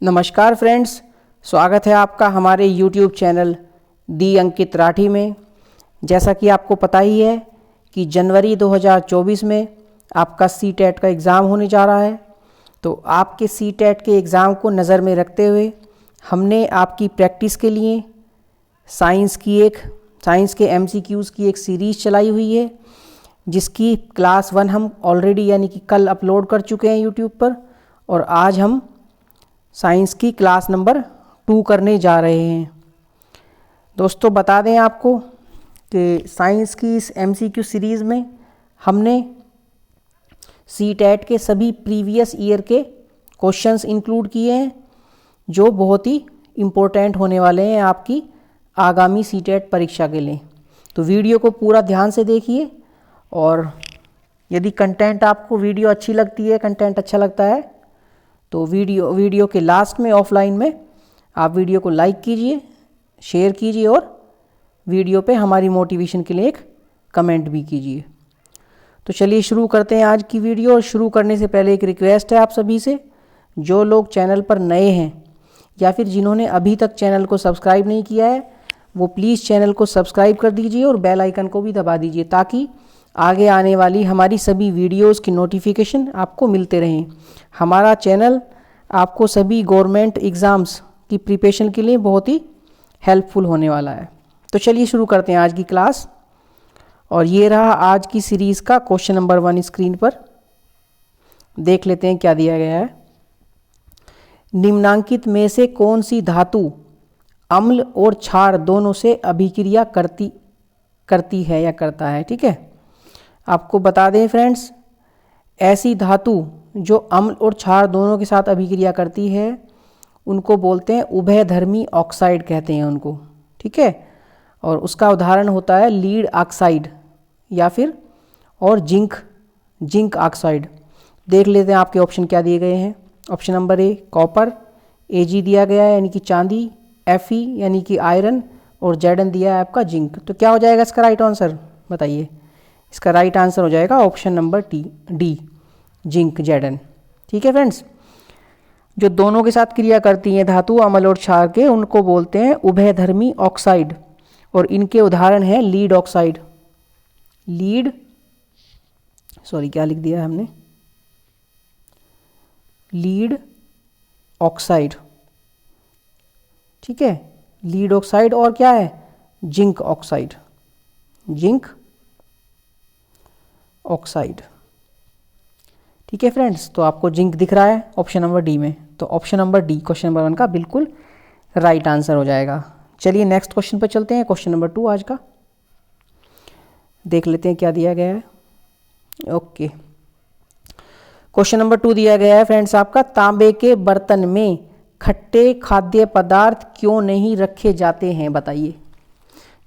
नमस्कार फ्रेंड्स, स्वागत है आपका हमारे YouTube चैनल दी अंकित राठी में। जैसा कि आपको पता ही है कि जनवरी 2024 में आपका CTET का एग्ज़ाम होने जा रहा है। तो आपके CTET के एग्ज़ाम को नज़र में रखते हुए हमने आपकी प्रैक्टिस के लिए साइंस के MCQs की एक सीरीज़ चलाई हुई है, जिसकी क्लास 1 हम ऑलरेडी यानी कि कल अपलोड कर चुके हैं YouTube पर, और आज हम साइंस की क्लास नंबर 2 करने जा रहे हैं। दोस्तों, बता दें आपको कि साइंस की इस MCQ सीरीज़ में हमने CTET के सभी प्रीवियस ईयर के क्वेश्चंस इंक्लूड किए हैं, जो बहुत ही इम्पोर्टेंट होने वाले हैं आपकी आगामी CTET परीक्षा के लिए। तो वीडियो को पूरा ध्यान से देखिए, और यदि कंटेंट आपको वीडियो अच्छी लगती है, कंटेंट अच्छा लगता है, तो वीडियो के लास्ट में ऑफलाइन में आप वीडियो को लाइक कीजिए, शेयर कीजिए, और वीडियो पे हमारी मोटिवेशन के लिए एक कमेंट भी कीजिए। तो चलिए शुरू करते हैं आज की वीडियो। और शुरू करने से पहले एक रिक्वेस्ट है आप सभी से, जो लोग चैनल पर नए हैं या फिर जिन्होंने अभी तक चैनल को सब्सक्राइब नहीं किया है, वो प्लीज़ चैनल को सब्सक्राइब कर दीजिए और बेल आइकन को भी दबा दीजिए, ताकि आगे आने वाली हमारी सभी वीडियोस की नोटिफिकेशन आपको मिलते रहें। हमारा चैनल आपको सभी गवर्नमेंट एग्ज़ाम्स की प्रिपरेशन के लिए बहुत ही हेल्पफुल होने वाला है। तो चलिए शुरू करते हैं आज की क्लास। और ये रहा आज की सीरीज़ का क्वेश्चन नंबर 1 स्क्रीन पर। देख लेते हैं क्या दिया गया है। निम्नांकित में से कौन सी धातु अम्ल और क्षार दोनों से अभिक्रिया करती है या करता है। ठीक है, आपको बता दें फ्रेंड्स, ऐसी धातु जो अम्ल और क्षार दोनों के साथ अभिक्रिया करती है उनको बोलते हैं उभयधर्मी ऑक्साइड कहते हैं उनको। ठीक है, और उसका उदाहरण होता है लीड ऑक्साइड या फिर और जिंक ऑक्साइड। देख लेते हैं आपके ऑप्शन क्या दिए गए हैं। Option number A copper, Ag दिया गया है यानी कि चांदी, Fe यानी कि आयरन, और Zn दिया है आपका जिंक। तो क्या हो जाएगा इसका राइट आंसर, बताइए। इसका राइट आंसर हो जाएगा option number D, zinc, Zn। ठीक है फ्रेंड्स, जो दोनों के साथ क्रिया करती हैं धातु अम्ल और क्षार के, उनको बोलते हैं उभयधर्मी ऑक्साइड, और इनके उदाहरण है लीड ऑक्साइड, क्या लिख दिया हमने, लीड ऑक्साइड। ठीक है, लीड ऑक्साइड, और क्या है, जिंक ऑक्साइड, जिंक ऑक्साइड। ठीक है फ्रेंड्स, तो आपको जिंक दिख रहा है ऑप्शन नंबर डी में, तो option number D question number 1 का बिल्कुल राइट आंसर हो जाएगा। चलिए नेक्स्ट क्वेश्चन पर चलते हैं, क्वेश्चन नंबर 2 आज का। देख लेते हैं क्या दिया गया है। ओके, क्वेश्चन नंबर 2 दिया गया है फ्रेंड्स आपका, तांबे के बर्तन में खट्टे खाद्य पदार्थ क्यों नहीं रखे जाते हैं, बताइए।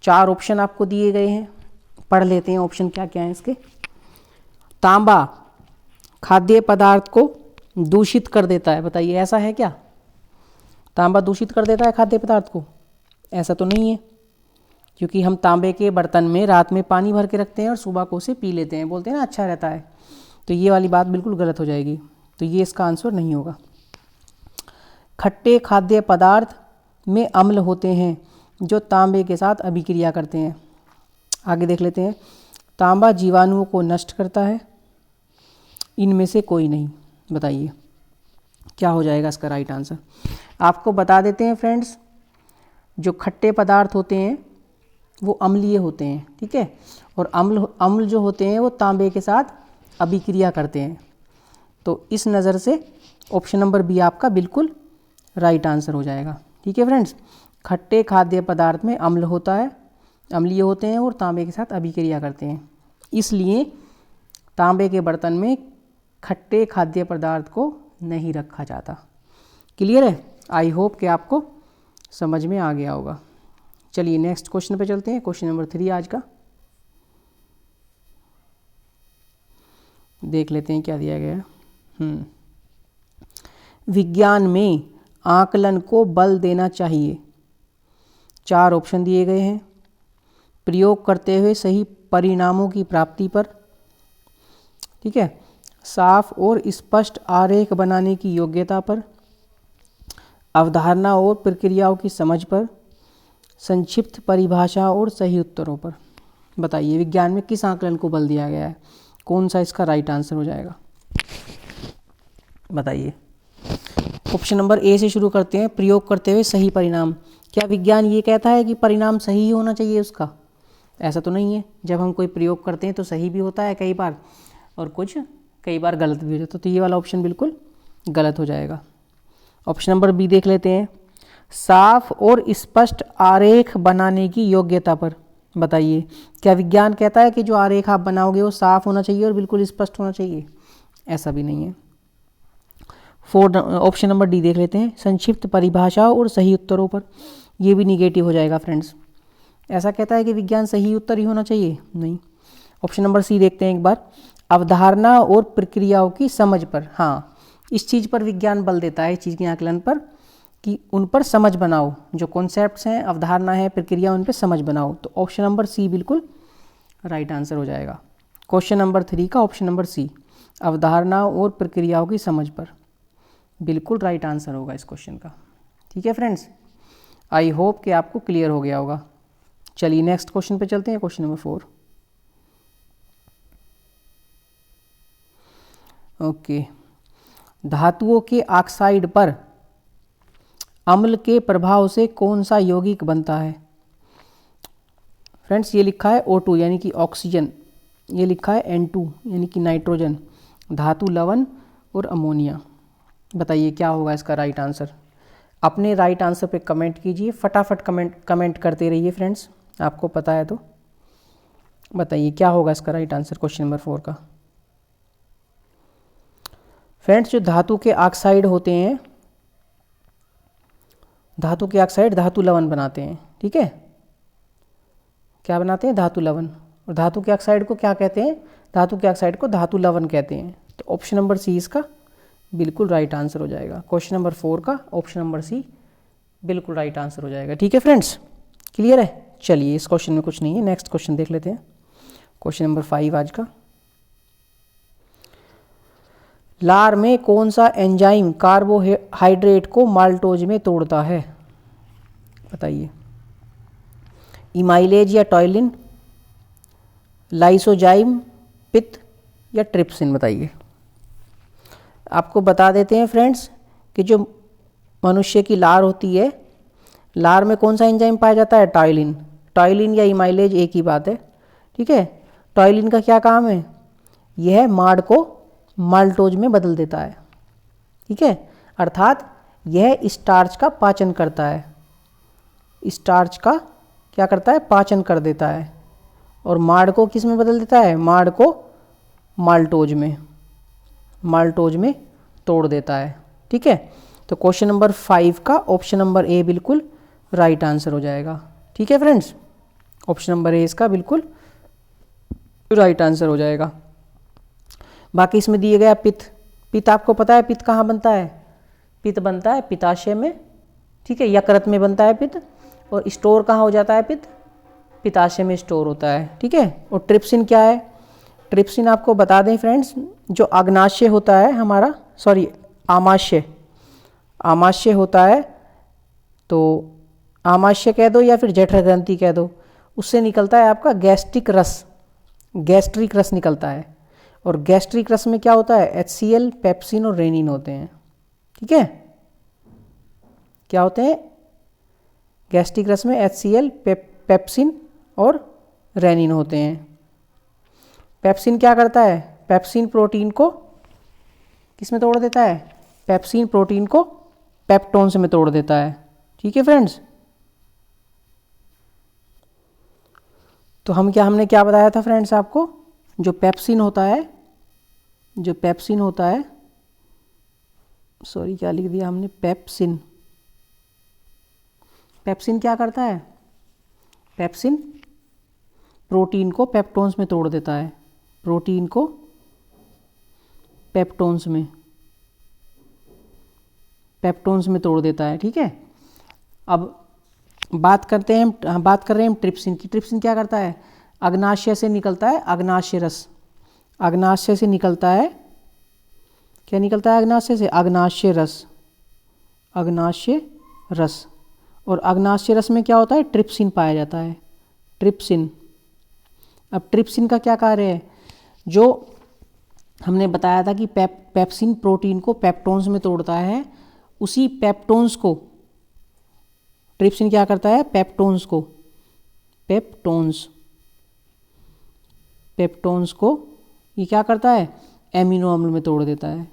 4 ऑप्शन आपको दिए गए हैं, पढ़ लेते हैं ऑप्शन क्या क्या है इसके। तांबा खाद्य पदार्थ को दूषित कर देता है, बताइए ऐसा है क्या। तांबा दूषित कर देता है खाद्य पदार्थ को? ऐसा तो नहीं है, क्योंकि हम तांबे के बर्तन में रात में पानी भर के रखते हैं और सुबह को उसे पी लेते हैं, बोलते हैं ना अच्छा रहता है। तो ये वाली बात बिल्कुल गलत हो जाएगी, तो ये इसका आंसर नहीं होगा। खट्टे खाद्य पदार्थ में अम्ल होते हैं जो तांबे के साथ अभिक्रिया करते हैं। आगे देख लेते हैं। तांबा जीवाणुओं को नष्ट करता है, इनमें से कोई नहीं, बताइए क्या हो जाएगा इसका राइट आंसर। आपको बता देते हैं फ्रेंड्स, जो खट्टे पदार्थ होते हैं वो अम्लीय होते हैं। ठीक है, और अम्ल जो होते हैं वो तांबे के साथ अभिक्रिया करते हैं। तो इस नज़र से ऑप्शन नंबर बी आपका बिल्कुल राइट आंसर हो जाएगा। ठीक है फ्रेंड्स, खट्टे खाद्य पदार्थ में अम्ल होता है, अम्लीय होते हैं और तांबे के साथ अभिक्रिया करते हैं, इसलिए तांबे के बर्तन में खट्टे खाद्य पदार्थ को नहीं रखा जाता। क्लियर है? आई होप कि आपको समझ में आ गया होगा। चलिए नेक्स्ट क्वेश्चन पे चलते हैं, क्वेश्चन नंबर 3 आज का। देख लेते हैं क्या दिया गया है। विज्ञान में आकलन को बल देना चाहिए। 4 ऑप्शन दिए गए हैं। प्रयोग करते हुए सही परिणामों की प्राप्ति पर, ठीक है, साफ और स्पष्ट आरेख बनाने की योग्यता पर, अवधारणा और प्रक्रियाओं की समझ पर, संक्षिप्त परिभाषा और सही उत्तरों पर। बताइए विज्ञान में किस आकलन को बल दिया गया है, कौन सा इसका राइट आंसर हो जाएगा? बताइए। ऑप्शन नंबर ए से शुरू करते हैं, प्रयोग करते हुए सही परिणाम। क्या विज्ञान ये कहता है कि परिणाम सही ही होना चाहिए उसका? ऐसा तो नहीं है। जब हम कोई प्रयोग करते हैं तो सही भी होता है कई बार, और कई बार गलत भी हो जाता है। तो ये वाला ऑप्शन बिल्कुल गलत हो जाएगा। ऑप्शन नंबर बी देख लेते हैं, साफ और स्पष्ट आरेख बनाने की योग्यता पर। बताइए क्या विज्ञान कहता है कि जो आरेख आप बनाओगे वो साफ होना चाहिए और बिल्कुल स्पष्ट होना चाहिए? ऐसा भी नहीं है। ऑप्शन नंबर डी देख लेते हैं, संक्षिप्त परिभाषा और सही उत्तरों पर। ये भी निगेटिव हो जाएगा फ्रेंड्स। ऐसा कहता है कि विज्ञान सही उत्तर ही होना चाहिए? नहीं। ऑप्शन नंबर सी देखते हैं एक बार, अवधारणा और प्रक्रियाओं की समझ पर। हाँ, इस चीज़ पर विज्ञान बल देता है, इस चीज़ के आकलन पर, कि उन पर समझ बनाओ। जो कॉन्सेप्ट्स हैं, अवधारणा है, प्रक्रिया, उन पर समझ बनाओ। तो ऑप्शन नंबर सी बिल्कुल राइट आंसर हो जाएगा। क्वेश्चन नंबर 3 का ऑप्शन नंबर सी, अवधारणा और प्रक्रियाओं की समझ पर, बिल्कुल राइट आंसर होगा इस क्वेश्चन का। ठीक है फ्रेंड्स, आई होप कि आपको क्लियर हो गया होगा। चलिए नेक्स्ट क्वेश्चन पे चलते हैं, क्वेश्चन नंबर 4। ओके, धातुओं के ऑक्साइड पर अम्ल के प्रभाव से कौन सा यौगिक बनता है? फ्रेंड्स ये लिखा है O2 यानी कि ऑक्सीजन, ये लिखा है N2 यानी कि नाइट्रोजन, धातु लवण और अमोनिया। बताइए क्या होगा इसका राइट आंसर? अपने राइट आंसर पे कमेंट कीजिए, फटाफट कमेंट करते रहिए फ्रेंड्स, आपको पता है तो। बताइए क्या होगा इसका राइट आंसर क्वेश्चन नंबर 4 का? फ्रेंड्स जो धातु के ऑक्साइड होते हैं, धातु के ऑक्साइड धातु लवण बनाते हैं। ठीक है, क्या बनाते हैं? धातु लवण। और धातु के ऑक्साइड को क्या कहते हैं? धातु के ऑक्साइड को धातु लवण कहते हैं। तो ऑप्शन नंबर सी इसका बिल्कुल राइट आंसर हो जाएगा। क्वेश्चन नंबर 4 का ऑप्शन नंबर सी बिल्कुल राइट आंसर हो जाएगा। ठीक है फ्रेंड्स, क्लियर है? चलिए इस क्वेश्चन में कुछ नहीं है, नेक्स्ट क्वेश्चन देख लेते हैं। क्वेश्चन नंबर 5 आज का, लार में कौन सा एंजाइम कार्बोहाइड्रेट को माल्टोज में तोड़ता है? बताइए। इमाइलेज या टॉयलिन, लाइसोजाइम, पित्त या ट्रिप्सिन? बताइए। आपको बता देते हैं फ्रेंड्स कि जो मनुष्य की लार होती है, लार में कौन सा एंजाइम पाया जाता है? टॉयलिन। टॉयलिन या इमाइलेज एक ही बात है। ठीक है, टॉयलिन का क्या काम है? यह माड़ को माल्टोज में बदल देता है। ठीक है, अर्थात यह स्टार्च का पाचन करता है। स्टार्च का क्या करता है? पाचन कर देता है। और माड़ को किस में बदल देता है? माड़ को माल्टोज में तोड़ देता है। ठीक है, तो क्वेश्चन नंबर 5 का ऑप्शन नंबर ए बिल्कुल राइट आंसर हो जाएगा। ठीक है फ्रेंड्स, ऑप्शन नंबर ए इसका बिल्कुल राइट आंसर हो जाएगा। बाकी इसमें दिए गया पित्त, पित्त आपको पता है पित्त कहाँ बनता है? पित्त बनता है पित्ताशय में। ठीक है, यकृत में बनता है पित्त। और स्टोर कहाँ हो जाता है पित्त? पित्ताशय में स्टोर होता है। ठीक है, और ट्रिप्सिन क्या है? ट्रिप्सिन आपको बता दें फ्रेंड्स, जो अग्नाशय होता है हमारा, आमाशय होता है, तो आमाशय कह दो या फिर जठर ग्रंथि कह दो, उससे निकलता है आपका गैस्ट्रिक रस निकलता है। और गैस्ट्रिक रस में क्या होता है? HCl, पेप्सिन और रेनिन होते हैं। ठीक है, क्या होते हैं? गैस्ट्रिक रस में HCl, पेप्सिन और रेनिन होते हैं। पेप्सिन क्या करता है? पेप्सिन प्रोटीन को किस में तोड़ देता है? पेप्सिन प्रोटीन को पेप्टोन्स में तोड़ देता है। ठीक है फ्रेंड्स, तो हमने क्या बताया था फ्रेंड्स आपको? जो पेप्सिन होता है, सॉरी क्या लिख दिया हमने? पेप्सिन क्या करता है? पेप्सिन प्रोटीन को पेप्टोन्स में तोड़ देता है। प्रोटीन को पेप्टोन्स में तोड़ देता है। ठीक है, अब बात कर रहे हैं हम ट्रिप्सिन की। ट्रिप्सिन क्या करता है? अग्नाशय से निकलता है अग्नाशय रस। अग्नाशय से निकलता है, क्या निकलता है अग्नाशय से? अग्नाशय रस। अग्नाशय रस। और अग्नाशय रस में क्या होता है? ट्रिप्सिन पाया जाता है, ट्रिप्सिन। अब ट्रिप्सिन का क्या कार्य है? जो हमने बताया था कि पेप्सिन प्रोटीन को पेप्टोन्स में तोड़ता है, उसी पेप्टोन्स को ट्रिप्सिन क्या करता है? पेप्टोन्स को ये क्या करता है? एमिनो अम्ल में तोड़ देता है,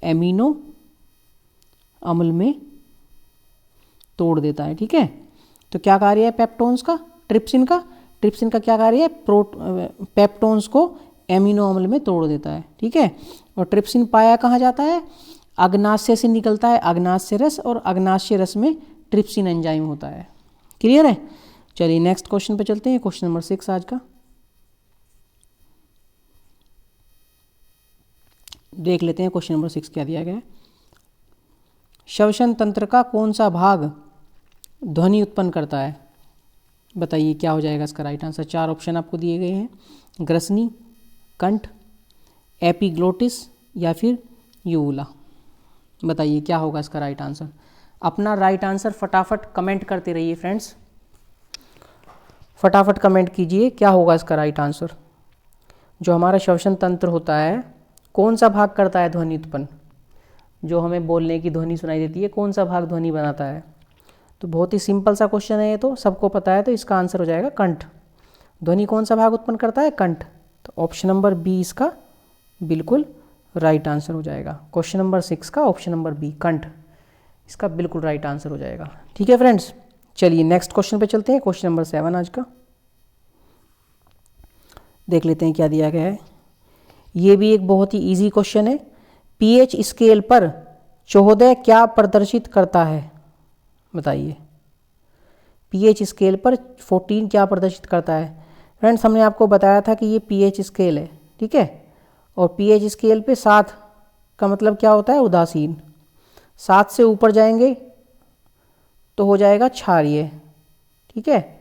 एमिनो अम्ल में तोड़ देता है। ठीक है, तो क्या कार्य है पेप्टोन्स का? ट्रिप्सिन का क्या कार्य है? पेप्टोन्स को एमिनो अम्ल में तोड़ देता है। ठीक है, और ट्रिप्सिन पाया कहाँ जाता है? अग्नाशय से निकलता है, अग्नाशय रस, और अग्नाशय रस में ट्रिप्सिन एंजाइम होता है। क्लियर है? चलिए नेक्स्ट क्वेश्चन पे चलते हैं, क्वेश्चन नंबर 6 आज का। देख लेते हैं क्वेश्चन नंबर 6 क्या दिया गया है। श्वसन तंत्र का कौन सा भाग ध्वनि उत्पन्न करता है? बताइए क्या हो जाएगा इसका राइट आंसर। 4 ऑप्शन आपको दिए गए हैं, ग्रसनी, कंठ, एपिग्लोटिस या फिर यूला। बताइए क्या होगा इसका राइट आंसर। अपना राइट आंसर फटाफट कमेंट करते रहिए फ्रेंड्स, फटाफट कमेंट कीजिए क्या होगा इसका राइट आंसर। जो हमारा श्वसन तंत्र होता है कौन सा भाग करता है ध्वनि उत्पन्न? जो हमें बोलने की ध्वनि सुनाई देती है, कौन सा भाग ध्वनि बनाता है? तो बहुत ही सिंपल सा क्वेश्चन है ये, तो सबको पता है, तो इसका आंसर हो जाएगा कंठ। ध्वनि कौन सा भाग उत्पन्न करता है? कंठ। तो ऑप्शन नंबर बी इसका बिल्कुल राइट आंसर हो जाएगा। क्वेश्चन नंबर 6 का ऑप्शन नंबर बी, कंठ, इसका बिल्कुल राइट आंसर हो जाएगा। ठीक है फ्रेंड्स, चलिए नेक्स्ट क्वेश्चन पे चलते हैं, क्वेश्चन नंबर 7 आज का। देख लेते हैं क्या दिया गया है। ये भी एक बहुत ही इजी क्वेश्चन है। पीएच स्केल पर 14 क्या प्रदर्शित करता है? बताइए पीएच स्केल पर 14 क्या प्रदर्शित करता है? फ्रेंड्स हमने आपको बताया था कि ये पीएच स्केल है, ठीक है, और पीएच स्केल पे 7 का मतलब क्या होता है? उदासीन। 7 से ऊपर जाएंगे तो हो जाएगा क्षारीय, ठीक है,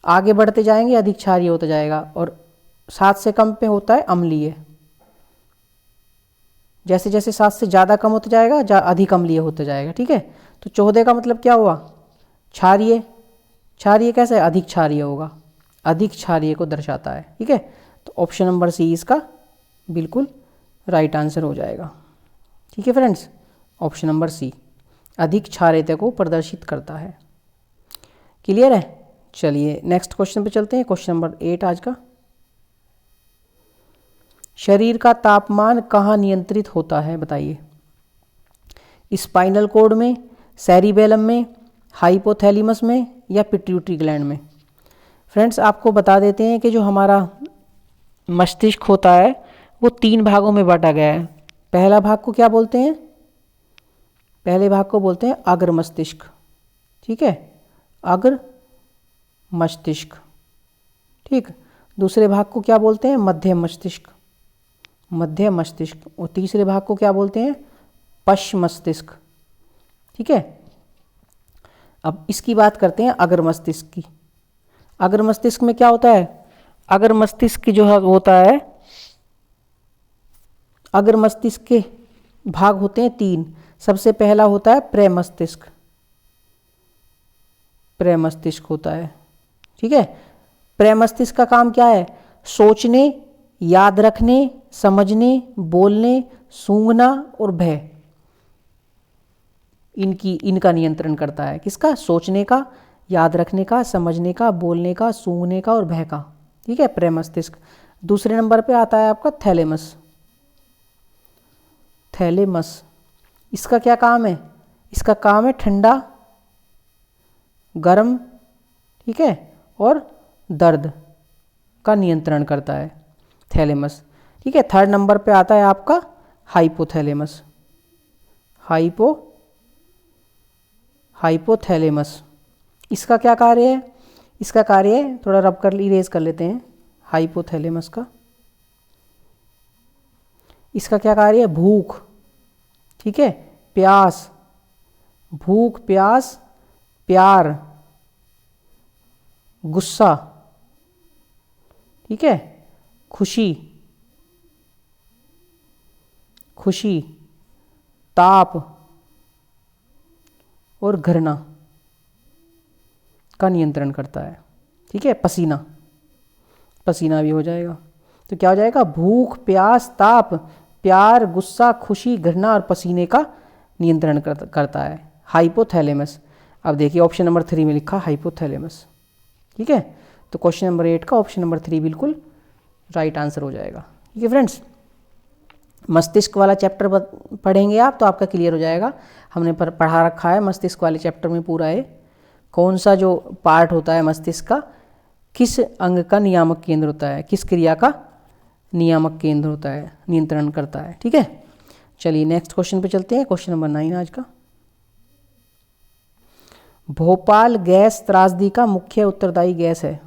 आगे बढ़ते जाएंगे अधिक क्षारीय होता जाएगा, और 7 से कम पे होता है अम्लीय। जैसे जैसे 7 से ज़्यादा कम होता जाएगा अधिक अम्लीय होता जाएगा। ठीक है, तो 14 का मतलब क्या हुआ? क्षारीय। क्षारीय कैसे? अधिक क्षारीय होगा, अधिक क्षारीय को दर्शाता है। ठीक है, तो ऑप्शन नंबर सी इसका बिल्कुल राइट आंसर हो जाएगा। ठीक है फ्रेंड्स, ऑप्शन नंबर सी अधिक क्षारीयता को प्रदर्शित करता है। क्लियर है? चलिए नेक्स्ट क्वेश्चन पे चलते हैं, क्वेश्चन नंबर 8 आज का। शरीर का तापमान कहाँ नियंत्रित होता है? बताइए। स्पाइनल कॉर्ड में, सेरिबेलम में, हाइपोथैलेमस में या पिट्यूटरी ग्लैंड में? फ्रेंड्स आपको बता देते हैं कि जो हमारा मस्तिष्क होता है वो 3 भागों में बांटा गया है। पहला भाग को क्या बोलते हैं? पहले भाग को बोलते हैं अग्र मस्तिष्क। ठीक है, अग्र मस्तिष्क। ठीक, दूसरे भाग को क्या बोलते हैं? मध्य मस्तिष्क, मध्य मस्तिष्क। और तीसरे भाग को क्या बोलते हैं? पश्च मस्तिष्क। ठीक है, अब इसकी बात करते हैं अग्र मस्तिष्क की। अग्र मस्तिष्क में क्या होता है? अग्र मस्तिष्क की जो होता है, अग्र मस्तिष्क के भाग होते हैं 3। सबसे पहला होता है प्रमस्तिष्क, प्रमस्तिष्क होता है। ठीक है, प्रमस्तिष्क का काम क्या है? सोचने, याद रखने, समझने, बोलने, सूंघना और भय, इनका नियंत्रण करता है। किसका? सोचने का, याद रखने का, समझने का, बोलने का, सूंघने का और भय का। ठीक है, प्रमस्तिष्क। दूसरे नंबर पे आता है आपका थैलेमस। थैलेमस, इसका क्या काम है? इसका काम है ठंडा, गर्म, ठीक है, और दर्द का नियंत्रण करता है थैलेमस। ठीक है, थर्ड नंबर पे आता है आपका हाइपोथैलेमस। हाइपोथैलेमस, इसका क्या कार्य है? इसका कार्य है, थोड़ा रब कर इरेज कर लेते हैं हाइपोथैलेमस का। इसका क्या कार्य है? भूख, ठीक है, प्यास, भूख, प्यास, प्यार, गुस्सा, ठीक है, खुशी, खुशी, ताप, और घृणा का नियंत्रण करता है। ठीक है, पसीना, पसीना भी हो जाएगा। तो क्या हो जाएगा, भूख, प्यास, ताप, प्यार, गुस्सा, खुशी, घृणा और पसीने का नियंत्रण करता है हाइपोथैलेमस। अब देखिए ऑप्शन नंबर 3 में लिखा हाइपोथैलेमस। ठीक है, तो क्वेश्चन नंबर 8 का ऑप्शन नंबर 3 बिल्कुल राइट आंसर हो जाएगा। ठीक है फ्रेंड्स, मस्तिष्क वाला चैप्टर पढ़ेंगे आप तो आपका क्लियर हो जाएगा। हमने पढ़ा रखा है मस्तिष्क वाले चैप्टर में पूरा है कौन सा जो पार्ट होता है मस्तिष्क का, किस अंग का नियामक केंद्र होता है, किस क्रिया का नियामक केंद्र होता है, नियंत्रण करता है। ठीक है, चलिए नेक्स्ट क्वेश्चन पे चलते हैं। क्वेश्चन नंबर 9 आज का, भोपाल गैस त्रासदी का मुख्य उत्तरदायी गैस है,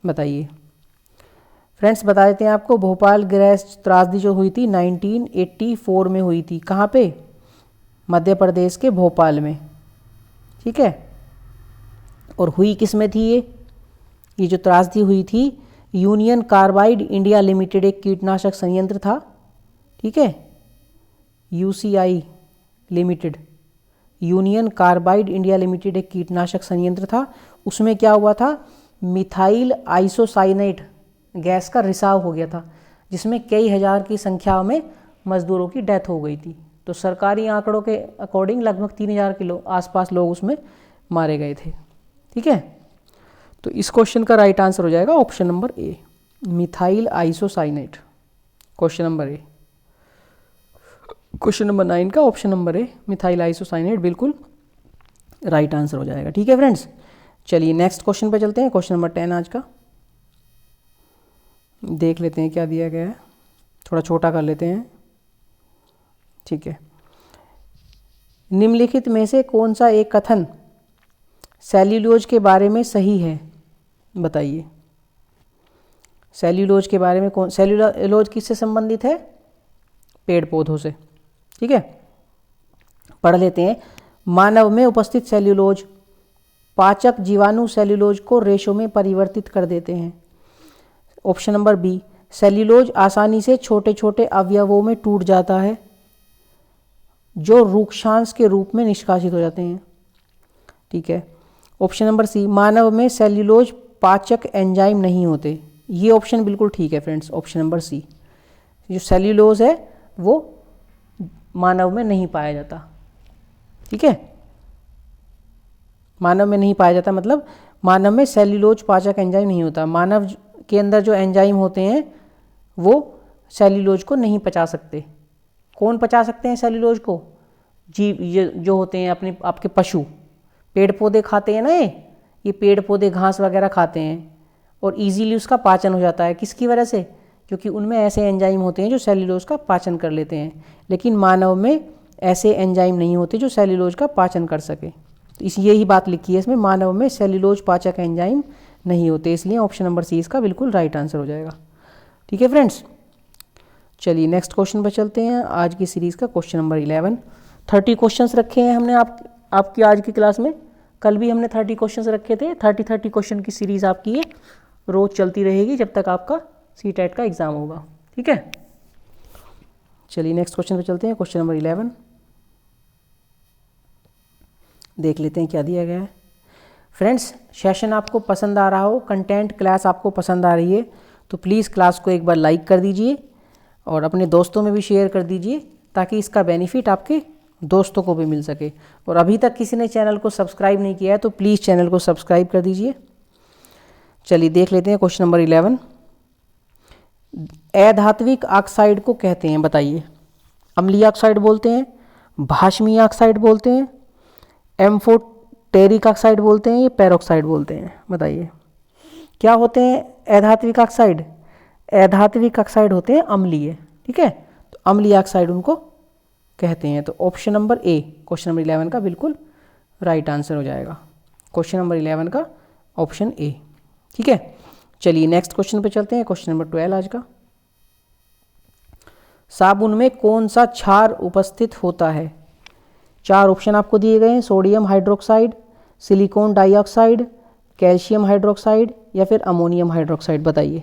बताइए। फ्रेंड्स बता देते हैं आपको, भोपाल गैस त्रासदी जो हुई थी 1984 में हुई थी। कहाँ पे, मध्य प्रदेश के भोपाल में। ठीक है, और हुई किस में थी ये जो त्रासदी हुई थी, यूनियन कार्बाइड इंडिया लिमिटेड एक कीटनाशक संयंत्र था। ठीक है, UCI limited, union carbide India limited एक कीटनाशक संयंत्र था। उसमें क्या हुआ था, मिथाइल आइसोसाइनेट गैस का रिसाव हो गया था, जिसमें कई हजार की संख्या में मजदूरों की डेथ हो गई थी। तो सरकारी आंकड़ों के अकॉर्डिंग लगभग 3000 के आसपास लोग उसमें मारे गए थे। ठीक है, तो इस क्वेश्चन का राइट आंसर हो जाएगा option number A, methyl isocyanate. Question number A, question number 9 का option number A, methyl isocyanate बिल्कुल राइट आंसर हो जाएगा। ठीक है फ्रेंड्स, चलिए नेक्स्ट क्वेश्चन पे चलते हैं। क्वेश्चन नंबर 10 आज का, देख लेते हैं क्या दिया गया है, थोड़ा छोटा कर लेते हैं। ठीक है, निम्नलिखित में से कौन सा एक कथन सेल्यूलोज के बारे में सही है, बताइए। सेल्यूलोज के बारे में कौन, सेल्यूलोज किससे संबंधित है, पेड़ पौधों से। ठीक है, पढ़ लेते हैं। मानव में उपस्थित सेल्यूलोज पाचक जीवाणु सेल्यूलोज को रेशों में परिवर्तित कर देते हैं। ऑप्शन नंबर बी, सेल्यूलोज आसानी से छोटे छोटे अवयवों में टूट जाता है जो रूक्षांश के रूप में निष्कासित हो जाते हैं। ठीक है, ऑप्शन नंबर सी, मानव में सेल्यूलोज पाचक एंजाइम नहीं होते। ये ऑप्शन बिल्कुल ठीक है फ्रेंड्स, ऑप्शन नंबर सी, जो सेल्यूलोज है वो मानव में नहीं पाया जाता। ठीक है, मानव में नहीं पाया जाता मतलब मानव में सेल्यूलोज पाचक एंजाइम नहीं होता। मानव के अंदर जो एंजाइम होते हैं वो सेल्यूलोज को नहीं पचा सकते। कौन पचा सकते हैं सेल्यूलोज को, जीव जो होते हैं अपने आपके पशु, पेड़ पौधे खाते हैं ना, ये पेड़ पौधे घास वगैरह खाते हैं और इजीली उसका पाचन हो जाता है। किसकी वजह से, क्योंकि उनमें ऐसे एंजाइम होते हैं जो सेल्यूलोज का पाचन कर लेते हैं। लेकिन मानव में ऐसे एंजाइम नहीं होते जो सेल्यूलोज का पाचन कर सके। तो इस यही बात लिखी है इसमें, मानव में सेल्यूलोज पाचक एंजाइम नहीं होते, इसलिए ऑप्शन नंबर सी इसका बिल्कुल राइट आंसर हो जाएगा। ठीक है फ्रेंड्स, चलिए नेक्स्ट क्वेश्चन पर चलते हैं। आज की सीरीज़ का क्वेश्चन नंबर 11। 30 क्वेश्चंस रखे हैं हमने आपकी आज की क्लास में। कल भी हमने 30 क्वेश्चंस रखे थे। 30 क्वेश्चन की सीरीज़ आपकी ये रोज़ चलती रहेगी जब तक आपका सीटेट का एग्ज़ाम होगा। ठीक है, चलिए नेक्स्ट क्वेश्चन पे चलते हैं। क्वेश्चन नंबर 11 देख लेते हैं क्या दिया गया है। फ्रेंड्स, सेशन आपको पसंद आ रहा हो, कंटेंट क्लास आपको पसंद आ रही है तो प्लीज़ क्लास को एक बार लाइक कर दीजिए और अपने दोस्तों में भी शेयर कर दीजिए ताकि इसका बेनिफिट आपके दोस्तों को भी मिल सके। और अभी तक किसी ने चैनल को सब्सक्राइब नहीं किया है तो प्लीज़ चैनल को सब्सक्राइब कर दीजिए। चलिए देख लेते हैं क्वेश्चन नंबर 11। अधात्विक ऑक्साइड को कहते हैं, बताइए। अम्लीय ऑक्साइड बोलते हैं, भाष्मीय ऑक्साइड बोलते हैं, एम्फोटेरिक ऑक्साइड बोलते हैं, ये पेरोक्साइड बोलते हैं, बताइए क्या होते हैं अधात्विक ऑक्साइड। अधात्विक ऑक्साइड होते हैं अम्लीय। ठीक है, तो अम्लीय ऑक्साइड उनको कहते हैं। तो option number A, question number 11 का बिल्कुल राइट आंसर हो जाएगा। क्वेश्चन नंबर 11 का ऑप्शन ए। ठीक है, चलिए नेक्स्ट क्वेश्चन पे चलते हैं। क्वेश्चन नंबर 12 आज का, साबुन में कौन सा क्षार उपस्थित होता है। 4 ऑप्शन आपको दिए गए हैं, sodium hydroxide, silicon dioxide, calcium hydroxide या फिर अमोनियम हाइड्रोक्साइड, बताइए।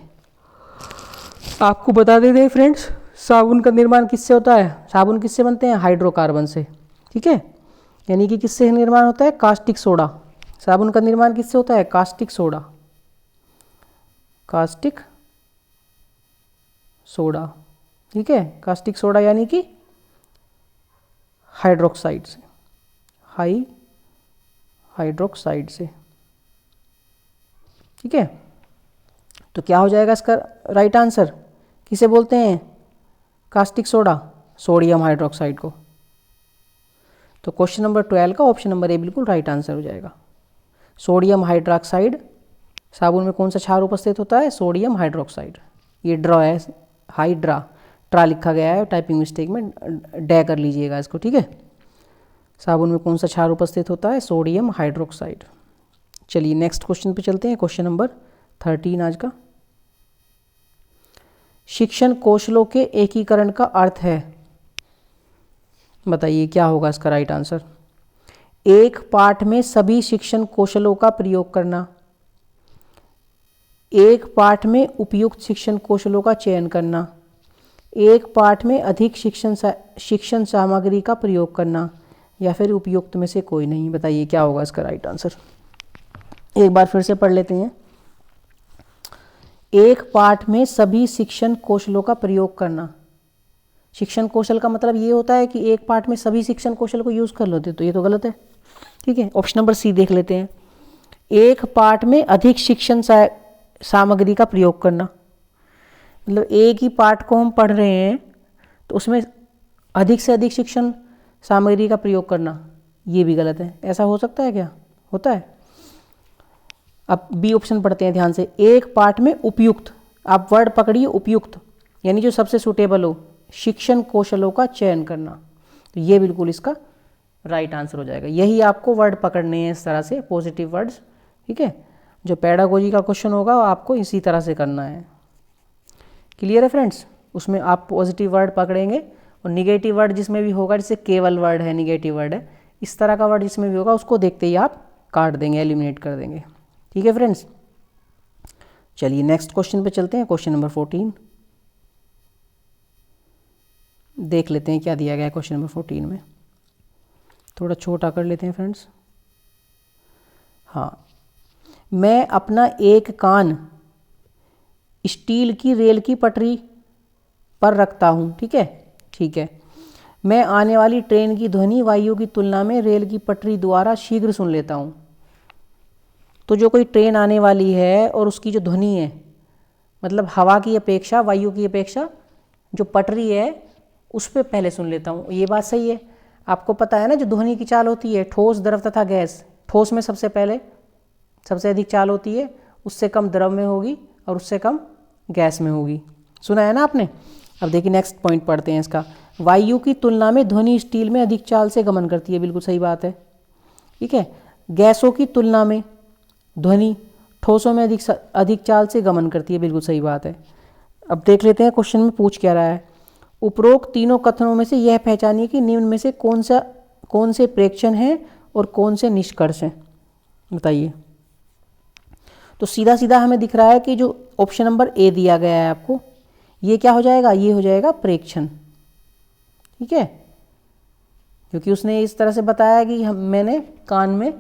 आपको बता देते हैं फ्रेंड्स, साबुन का निर्माण किससे होता है, साबुन किससे बनते हैं, हाइड्रोकार्बन से। ठीक है, यानी कि किससे निर्माण होता है? Caustic soda. साबुन का निर्माण किससे होता है? कास्टिक सोडा, कास्टिक सोडा, ठीक है। कास्टिक सोडा यानी कि हाइड्रोक्साइड से, हाइड्रोक्साइड से, ठीक है। तो क्या हो जाएगा इसका राइट आंसर? किसे बोलते हैं कास्टिक सोडा? सोडियम हाइड्रोक्साइड को। तो क्वेश्चन नंबर 12 का ऑप्शन नंबर ए बिल्कुल राइट आंसर हो जाएगा। सोडियम हाइड्रोक्साइड, साबुन में कौन सा क्षार उपस्थित होता है? Sodium hydroxide. ये ड्रॉ है, हाइड्रा, ट्रा लिखा गया है टाइपिंग मिस्टेक में, डे कर लीजिएगा इसको, ठीक है। साबुन में कौन सा क्षार उपस्थित होता है? Sodium hydroxide. चलिए नेक्स्ट क्वेश्चन पे चलते हैं, क्वेश्चन नंबर 13 आज का। शिक्षण कौशलों के एकीकरण का अर्थ है, बताइए क्या होगा इसका राइट आंसर? एक पाठ में सभी शिक्षण कौशलों का प्रयोग करना, एक पाठ में उपयुक्त शिक्षण कौशलों का चयन करना, एक पाठ में अधिक शिक्षण सामग्री का प्रयोग करना, या फिर उपयुक्त में से कोई नहीं। बताइए क्या होगा इसका राइट आंसर? एक बार फिर से पढ़ लेते हैं। एक पाठ में सभी शिक्षण कौशलों का प्रयोग करना, शिक्षण कौशल का मतलब ये होता है कि एक पाठ में सभी शिक्षण कौशल को यूज कर लेते, तो ये तो गलत है, ठीक है। ऑप्शन नंबर सी देख लेते हैं। एक पाठ में अधिक शिक्षण सामग्री का प्रयोग करना, मतलब एक ही पाठ को हम पढ़ रहे हैं तो उसमें अधिक से अधिक शिक्षण सामग्री का प्रयोग करना, ये भी गलत है। ऐसा हो सकता है क्या? होता है। अब बी ऑप्शन पढ़ते हैं ध्यान से। एक पाठ में उपयुक्त, आप वर्ड पकड़िए उपयुक्त, यानी जो सबसे सूटेबल हो, शिक्षण कौशलों का चयन करना, तो ये बिल्कुल इसका राइट आंसर हो जाएगा। यही आपको वर्ड पकड़ने हैं इस तरह से, पॉजिटिव वर्ड्स, ठीक है। जो पेडागोजी का क्वेश्चन होगा वो आपको इसी तरह से करना है। क्लियर है फ्रेंड्स? उसमें आप पॉजिटिव वर्ड पकड़ेंगे और निगेटिव वर्ड जिसमें भी होगा, जैसे केवल वर्ड है, निगेटिव वर्ड है, इस तरह का वर्ड जिसमें भी होगा उसको देखते ही आप काट देंगे, एलिमिनेट कर देंगे, ठीक है फ्रेंड्स। चलिए नेक्स्ट क्वेश्चन पे चलते हैं, क्वेश्चन नंबर 14 देख लेते हैं क्या दिया गया है क्वेश्चन नंबर 14 में। थोड़ा छोटा कर लेते हैं फ्रेंड्स। हाँ, मैं अपना एक कान स्टील की रेल की पटरी पर रखता हूँ, ठीक है, ठीक है। मैं आने वाली ट्रेन की ध्वनि वायु की तुलना में रेल की पटरी द्वारा शीघ्र सुन लेता हूँ। तो जो कोई ट्रेन आने वाली है और उसकी जो ध्वनि है, मतलब हवा की अपेक्षा, वायु की अपेक्षा जो पटरी है उस पर पहले सुन लेता हूँ, ये बात सही है। आपको पता है ना जो ध्वनि की चाल होती है, ठोस, द्रव तथा गैस। ठोस में सबसे पहले सबसे अधिक चाल होती है, उससे कम द्रव में होगी और उससे कम गैस में होगी। सुना है ना आपने? अब देखिए नेक्स्ट पॉइंट पढ़ते हैं इसका। वायु की तुलना में ध्वनि स्टील में अधिक चाल से गमन करती है, बिल्कुल सही बात है, ठीक है। गैसों की तुलना में ध्वनि ठोसों में अधिक चाल से गमन करती है, बिल्कुल सही बात है। अब देख लेते हैं क्वेश्चन में पूछ क्या रहा है। उपरोक्त तीनों कथनों में से यह पहचानिए कि निम्न में से कौन से प्रेक्षण हैं और कौन से निष्कर्ष हैं, बताइए। तो सीधा सीधा हमें दिख रहा है कि जो ऑप्शन नंबर ए दिया गया है आपको, ये क्या हो जाएगा? ये हो जाएगा प्रेक्षण, ठीक है, क्योंकि उसने इस तरह से बताया कि मैंने कान में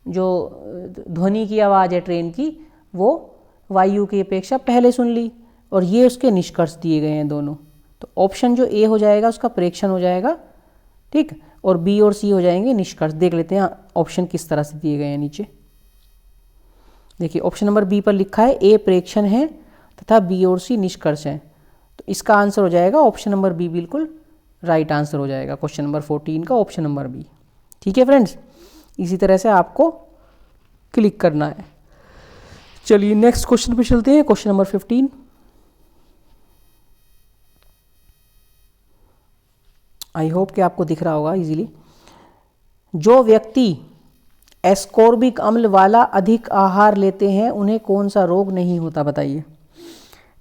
जो ध्वनि की आवाज़ है ट्रेन की, वो वायु की अपेक्षा पहले सुन ली, और ये उसके निष्कर्ष दिए गए हैं दोनों। तो ऑप्शन जो ए हो जाएगा उसका प्रेक्षण हो जाएगा, ठीक, और बी और सी हो जाएंगे निष्कर्ष। देख लेते हैं ऑप्शन किस तरह से दिए गए हैं नीचे। देखिए ऑप्शन नंबर बी पर लिखा है ए प्रेक्षण है तथा बी और सी निष्कर्ष हैं, तो इसका आंसर हो जाएगा ऑप्शन नंबर बी, बिल्कुल राइट आंसर हो जाएगा क्वेश्चन नंबर 14 का, ऑप्शन नंबर बी, ठीक है फ्रेंड्स। इसी तरह से आपको क्लिक करना है। चलिए नेक्स्ट क्वेश्चन पे चलते हैं, क्वेश्चन नंबर 15। आई होप कि आपको दिख रहा होगा इजीली। जो व्यक्ति एस्कॉर्बिक अम्ल वाला अधिक आहार लेते हैं उन्हें कौन सा रोग नहीं होता, बताइए।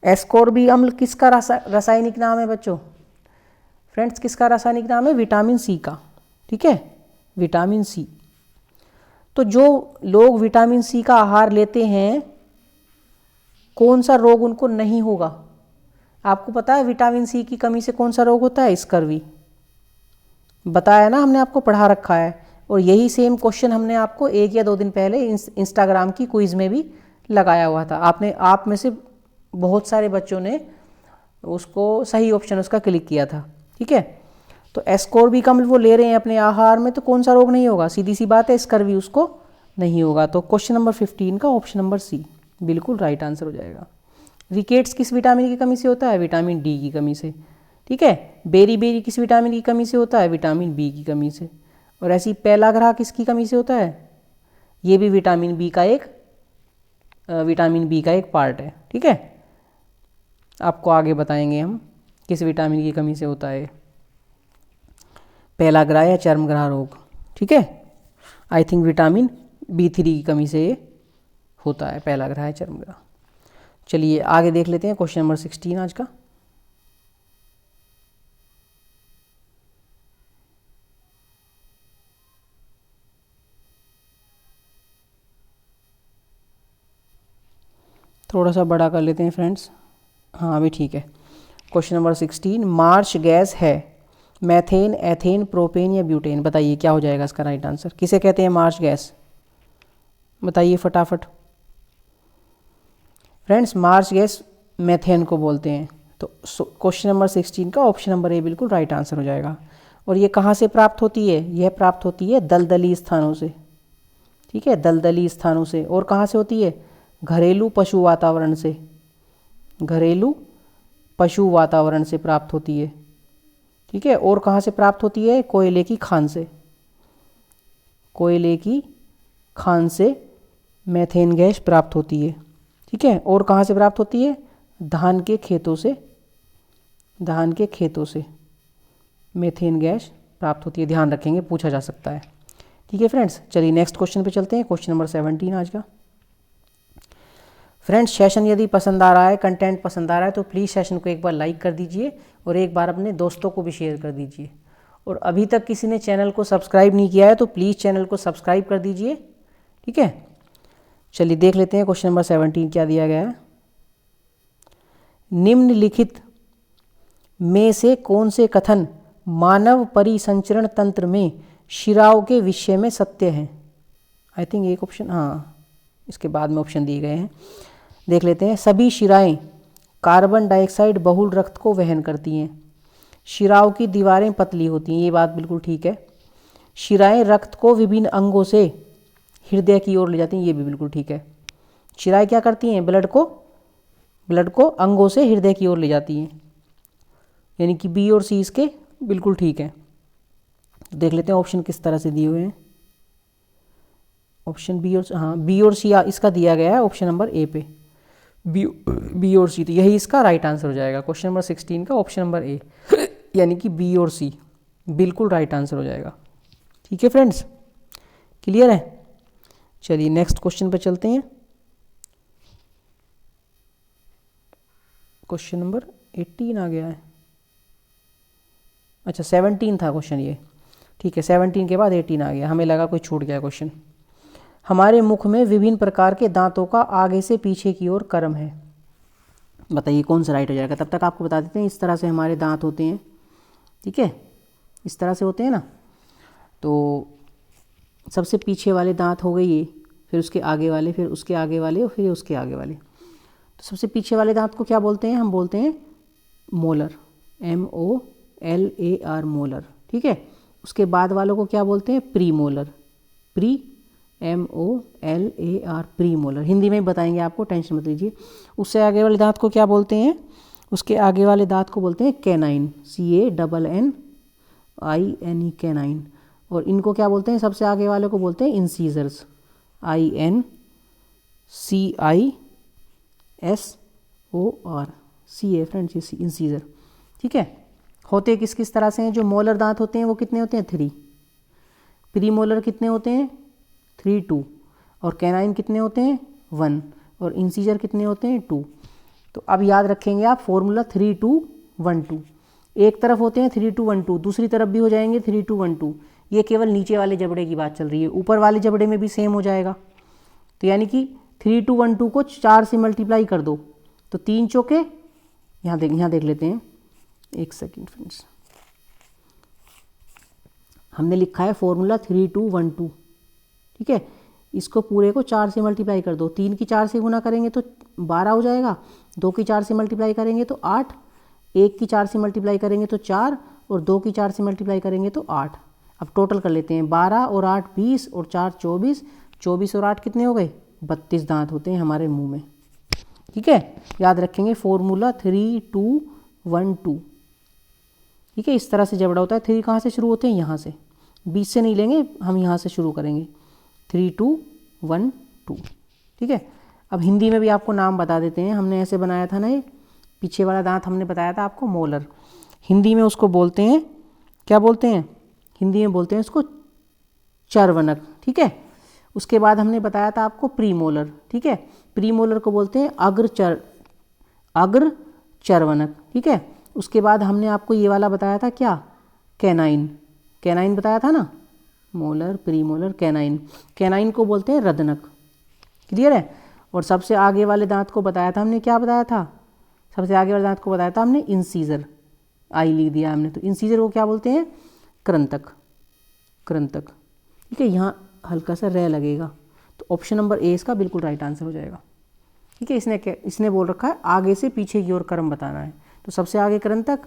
एस्कॉर्बिक अम्ल किसका रासायनिक नाम है बच्चों? फ्रेंड्स किसका रासायनिक नाम है? विटामिन सी का, ठीक है, विटामिन सी। तो जो लोग विटामिन सी का आहार लेते हैं कौन सा रोग उनको नहीं होगा? आपको पता है विटामिन सी की कमी से कौन सा रोग होता है? स्कर्वी। बताया ना हमने, आपको पढ़ा रखा है। और यही सेम क्वेश्चन हमने आपको 1 या 2 दिन पहले इंस्टाग्राम की क्विज में भी लगाया हुआ था। आप में से बहुत सारे बच्चों ने उसको सही ऑप्शन उसका क्लिक किया था। ठीक है, तो एस्कोर्बिक अम्ल वो ले रहे हैं अपने आहार में, तो कौन सा रोग नहीं होगा? सीधी सी बात है, स्कर्वी उसको नहीं होगा। तो क्वेश्चन नंबर 15 का ऑप्शन नंबर सी बिल्कुल राइट आंसर हो जाएगा। रिकेट्स किस विटामिन की कमी से होता है? विटामिन डी की कमी से। ठीक है, बेरी किस विटामिन की कमी से होता है? विटामिन बी की कमी से। और ऐसी पेलाग्रह किसकी कमी से होता है? ये भी विटामिन बी का एक पार्ट है। ठीक है, आपको आगे बताएंगे हम किस विटामिन की कमी से होता है पेलाग्रह या चर्मग्रह रोग। ठीक है, आई थिंक विटामिन B3 की कमी से ये होता है पेलाग्रह या चर्मग्रह। चलिए आगे देख लेते हैं क्वेश्चन नंबर 16 आज का। थोड़ा सा बड़ा कर लेते हैं फ्रेंड्स। हाँ अभी ठीक है। क्वेश्चन नंबर 16, मार्च गैस है मैथेन, एथेन, प्रोपेन या ब्यूटेन? बताइए क्या हो जाएगा इसका राइट आंसर। किसे कहते हैं मार्च गैस? बताइए फटाफट। फ्रेंड्स मार्च गैस मैथेन को बोलते हैं। तो क्वेश्चन नंबर 16 का ऑप्शन नंबर ए बिल्कुल राइट आंसर हो जाएगा। और ये कहाँ से प्राप्त होती है? यह प्राप्त होती है दलदली स्थानों से। ठीक है, दलदली स्थानों से। और कहाँ से होती है? घरेलू पशु वातावरण से। घरेलू पशु वातावरण से प्राप्त होती है। ठीक है, और कहाँ से प्राप्त होती है? कोयले की खान से। कोयले की खान से मैथेन गैस प्राप्त होती है। ठीक है, और कहाँ से प्राप्त होती है? धान के खेतों से। धान के खेतों से मैथेन गैस प्राप्त होती है। ध्यान रखेंगे, पूछा जा सकता है। ठीक है फ्रेंड्स, चलिए नेक्स्ट क्वेश्चन पे चलते हैं। क्वेश्चन नंबर 17 आज का। फ्रेंड्स सेशन यदि पसंद आ रहा है, कंटेंट पसंद आ रहा है, तो प्लीज़ सेशन को एक बार लाइक कर दीजिए और एक बार अपने दोस्तों को भी शेयर कर दीजिए। और अभी तक किसी ने चैनल को सब्सक्राइब नहीं किया है तो प्लीज़ चैनल को सब्सक्राइब कर दीजिए। ठीक है, चलिए देख लेते हैं क्वेश्चन नंबर 17 क्या दिया गया है। निम्नलिखित में से कौन से कथन मानव परिसंचरण तंत्र में शिराओं के विषय में सत्य हैं? आई थिंक एक ऑप्शन, हाँ इसके बाद में ऑप्शन दिए गए हैं, देख लेते हैं। सभी शिराएं कार्बन डाइऑक्साइड बहुल रक्त को वहन करती हैं। शिराओं की दीवारें पतली होती हैं, ये बात बिल्कुल ठीक है। शिराएं रक्त को विभिन्न अंगों से हृदय की ओर ले जाती हैं, ये भी बिल्कुल ठीक है। शिराएं क्या करती हैं? ब्लड को अंगों से हृदय की ओर ले जाती हैं, यानी कि बी और सी इसके बिल्कुल ठीक है। देख लेते हैं ऑप्शन किस तरह से दिए हुए हैं। ऑप्शन बी और सी इसका दिया गया है ऑप्शन नंबर ए पे। बी और सी, तो यही इसका राइट आंसर हो जाएगा। क्वेश्चन नंबर 16 का ऑप्शन नंबर ए यानी कि बी और सी बिल्कुल राइट आंसर हो जाएगा। ठीक है फ्रेंड्स, क्लियर है? चलिए नेक्स्ट क्वेश्चन पे चलते हैं। क्वेश्चन नंबर 18 आ गया है। अच्छा 17 था क्वेश्चन ये। ठीक है, 17 के बाद 18 आ गया, हमें लगा कोई छूट गया क्वेश्चन। हमारे मुख में विभिन्न प्रकार के दांतों का आगे से पीछे की ओर क्रम है। बताइए कौन सा राइट हो जाएगा। तब तक आपको बता देते हैं, इस तरह से हमारे दांत होते हैं। ठीक है, इस तरह से होते हैं ना। तो सबसे पीछे वाले दांत हो गए ये, फिर उसके आगे वाले, फिर उसके आगे वाले और फिर उसके आगे वाले। तो सबसे पीछे वाले दांत को क्या बोलते हैं? हम बोलते हैं मोलर, MOLAR मोलर। ठीक है, उसके बाद वालों को क्या बोलते हैं? Pre molar, MOLAR pre molar. Hindi में बताएंगे आपको, टेंशन मत लीजिए। उससे आगे वाले दांत को क्या बोलते हैं? उसके आगे वाले दांत को बोलते हैं कैनाइन, CANNINE कैनाइन। और इनको क्या बोलते हैं? सबसे आगे वाले को बोलते हैं इंसीजर्स, INCISOR, सी है फ्रेंड्स इंसीजर। ठीक है, होते किस किस तरह से हैं? जो मोलर दांत होते हैं वो कितने होते हैं? 3। प्री मोलर कितने होते हैं? 3, 2। और कैनाइन कितने होते हैं? 1। और इंसीजर कितने होते हैं? 2। तो अब याद रखेंगे आप फॉर्मूला 3, 2, 1, 2। एक तरफ होते हैं 3, 2, 1, 2, दूसरी तरफ भी हो जाएंगे 3, 2, 1, 2। ये केवल नीचे वाले जबड़े की बात चल रही है, ऊपर वाले जबड़े में भी सेम हो जाएगा। तो यानी कि 3, 2, 1, 2 को 4 से मल्टीप्लाई कर दो तो 3 चौके, यहाँ देख लेते हैं, एक सेकेंड फ्रेंड्स। हमने लिखा है फॉर्मूला 3212, ठीक है। इसको पूरे को 4 से मल्टीप्लाई कर दो, 3 की 4 से गुना करेंगे तो 12 हो जाएगा, 2 की 4 से मल्टीप्लाई करेंगे तो 8, 1 की 4 से मल्टीप्लाई करेंगे तो 4 और 2 की 4 से मल्टीप्लाई करेंगे तो 8। अब टोटल कर लेते हैं, 12 और 8 20 और 4 24, 24 और 8 कितने हो गए? 32 दांत होते हैं हमारे मुंह में, ठीक है। याद रखेंगे फॉर्मूला 3212, ठीक है। इस तरह से जबड़ा होता है। 3 कहाँ से शुरू होते हैं? यहाँ से, 20 से नहीं लेंगे हम, यहाँ से शुरू करेंगे 3212, ठीक है। अब हिंदी में भी आपको नाम बता देते हैं। हमने ऐसे बनाया था ना, ये पीछे वाला दांत हमने बताया था आपको मोलर, हिंदी में उसको बोलते हैं, क्या बोलते हैं? हिंदी में बोलते हैं उसको चर्वनक, ठीक है। उसके बाद हमने बताया था आपको प्रीमोलर, ठीक है। प्रीमोलर को बोलते हैं अग्र चर्वनक, ठीक है। उसके बाद हमने आपको ये वाला बताया था क्या? कैनाइन, कैनाइन बताया था ना, मोलर, प्रीमोलर, कैनाइन। कैनाइन को बोलते हैं रदनक, क्लियर है। और सबसे आगे वाले दांत को बताया था हमने, क्या बताया था? सबसे आगे वाले दांत को बताया था हमने इंसीजर, आई लिख दिया हमने, तो इंसीजर को क्या बोलते हैं? कृंतक, कृंतक, ठीक है। यहाँ हल्का सा रे लगेगा, तो ऑप्शन नंबर ए इसका बिल्कुल राइट आंसर हो जाएगा, ठीक है। इसने बोल रखा है आगे से पीछे की ओर क्रम बताना है, तो सबसे आगे कृंतक,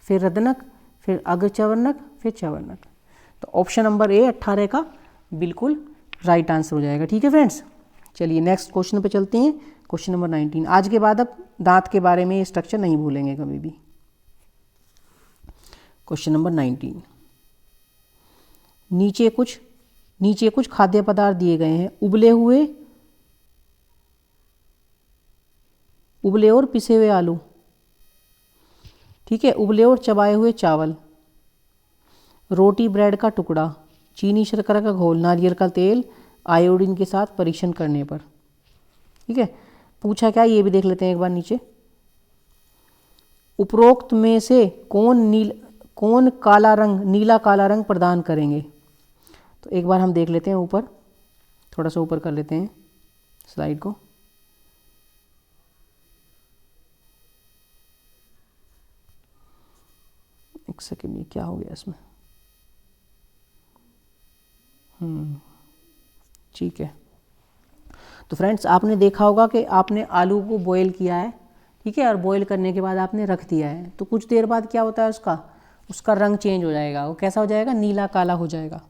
फिर रदनक, फिर अग्रचवर्णक, फिर चवर्णक। तो ऑप्शन नंबर ए 18 का बिल्कुल राइट आंसर हो जाएगा, ठीक है फ्रेंड्स। चलिए नेक्स्ट क्वेश्चन पे चलते हैं, क्वेश्चन नंबर 19। आज के बाद अब दांत के बारे में स्ट्रक्चर नहीं भूलेंगे कभी भी। क्वेश्चन नंबर 19, नीचे कुछ खाद्य पदार्थ दिए गए हैं, उबले और पिसे हुए आलू, ठीक है, उबले और चबाए हुए चावल, रोटी ब्रेड का टुकड़ा, चीनी शर्करा का घोल, नारियल का तेल आयोडीन के साथ परीक्षण करने पर, ठीक है। पूछा क्या, ये भी देख लेते हैं एक बार नीचे। उपरोक्त में से कौन नीला काला रंग प्रदान करेंगे? तो एक बार हम देख लेते हैं ऊपर, थोड़ा सा ऊपर कर लेते हैं स्लाइड को। एक सेकेंड, ये क्या हो गया इसमें? ठीक है। तो फ्रेंड्स आपने देखा होगा कि आपने आलू को बॉईल किया है, ठीक है, और बॉईल करने के बाद आपने रख दिया है, तो कुछ देर बाद क्या होता है, उसका रंग चेंज हो जाएगा। वो कैसा हो जाएगा? नीला काला हो जाएगा।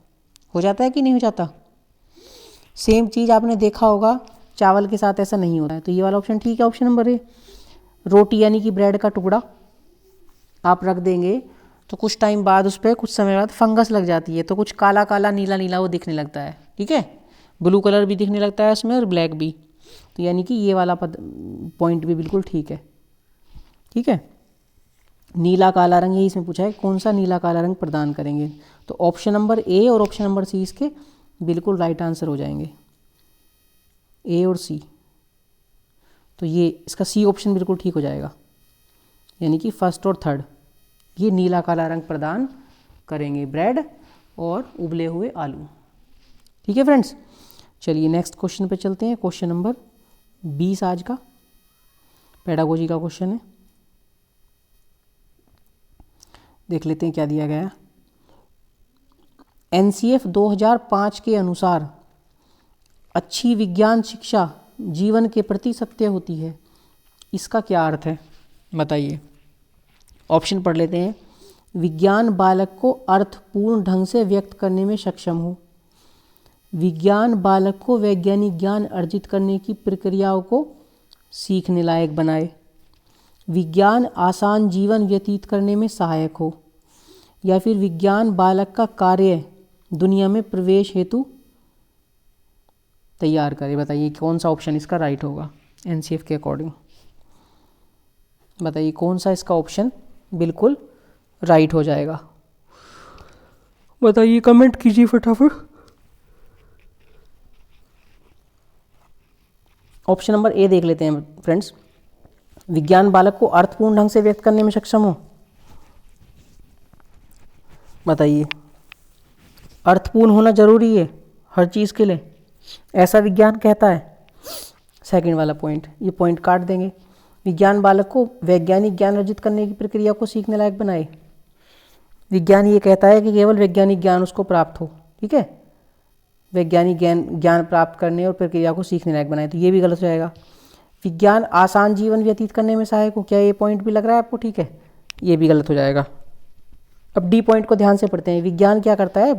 हो जाता है कि नहीं हो जाता? सेम चीज़ आपने देखा होगा चावल के साथ ऐसा नहीं होता है। तो ये वाला ऑप्शन ठीक है, ऑप्शन नंबर ए। रोटी यानी कि ब्रेड का टुकड़ा आप रख देंगे तो कुछ टाइम बाद उस पर कुछ समय बाद फंगस लग जाती है, तो कुछ काला काला नीला नीला वो दिखने लगता है, ठीक है। ब्लू कलर भी दिखने लगता है उसमें और ब्लैक भी, तो यानी कि ये वाला पॉइंट भी बिल्कुल ठीक है, ठीक है। नीला काला रंग, यही इसमें पूछा है कौन सा नीला काला रंग प्रदान करेंगे, तो ऑप्शन नंबर ए और ऑप्शन नंबर सी इसके बिल्कुल राइट आंसर हो जाएंगे, ए और सी। तो ये इसका सी ऑप्शन बिल्कुल ठीक हो जाएगा, यानी कि फर्स्ट और थर्ड ये नीला काला रंग प्रदान करेंगे, ब्रेड और उबले हुए आलू, ठीक है फ्रेंड्स। चलिए नेक्स्ट क्वेश्चन पे चलते हैं, क्वेश्चन नंबर 20 आज का पेडागोजी का क्वेश्चन है। देख लेते हैं क्या दिया गया है। एनसीएफ 2005 के अनुसार अच्छी विज्ञान शिक्षा जीवन के प्रति सत्य होती है, इसका क्या अर्थ है बताइए। ऑप्शन पढ़ लेते हैं। विज्ञान बालक को अर्थपूर्ण ढंग से व्यक्त करने में सक्षम हो, विज्ञान बालक को वैज्ञानिक ज्ञान अर्जित करने की प्रक्रियाओं को सीखने लायक बनाए, विज्ञान आसान जीवन व्यतीत करने में सहायक हो, या फिर विज्ञान बालक का कार्य दुनिया में प्रवेश हेतु तैयार करे। बताइए कौन सा ऑप्शन इसका राइट होगा एनसीएफ के अकॉर्डिंग। बताइए कौन सा इसका ऑप्शन बिल्कुल राइट हो जाएगा, बताइए, कमेंट कीजिए फटाफट। ऑप्शन नंबर ए देख लेते हैं फ्रेंड्स। विज्ञान बालक को अर्थपूर्ण ढंग से व्यक्त करने में सक्षम हो, बताइए। अर्थपूर्ण होना जरूरी है हर चीज़ के लिए, ऐसा विज्ञान कहता है। सेकंड वाला पॉइंट, ये पॉइंट काट देंगे। विज्ञान बालक को वैज्ञानिक ज्ञान अर्जित करने की प्रक्रिया को सीखने लायक बनाए, विज्ञान ये कहता है कि केवल वैज्ञानिक ज्ञान उसको प्राप्त हो, ठीक है, वैज्ञानिक ज्ञान प्राप्त करने और प्रक्रिया को सीखने लायक बनाए, तो ये भी गलत हो जाएगा। विज्ञान आसान जीवन व्यतीत करने में सहायक हो, क्या ये पॉइंट भी लग रहा है आपको? ठीक है, ये भी गलत हो जाएगा। अब डी पॉइंट को ध्यान से पढ़ते हैं। विज्ञान क्या करता है?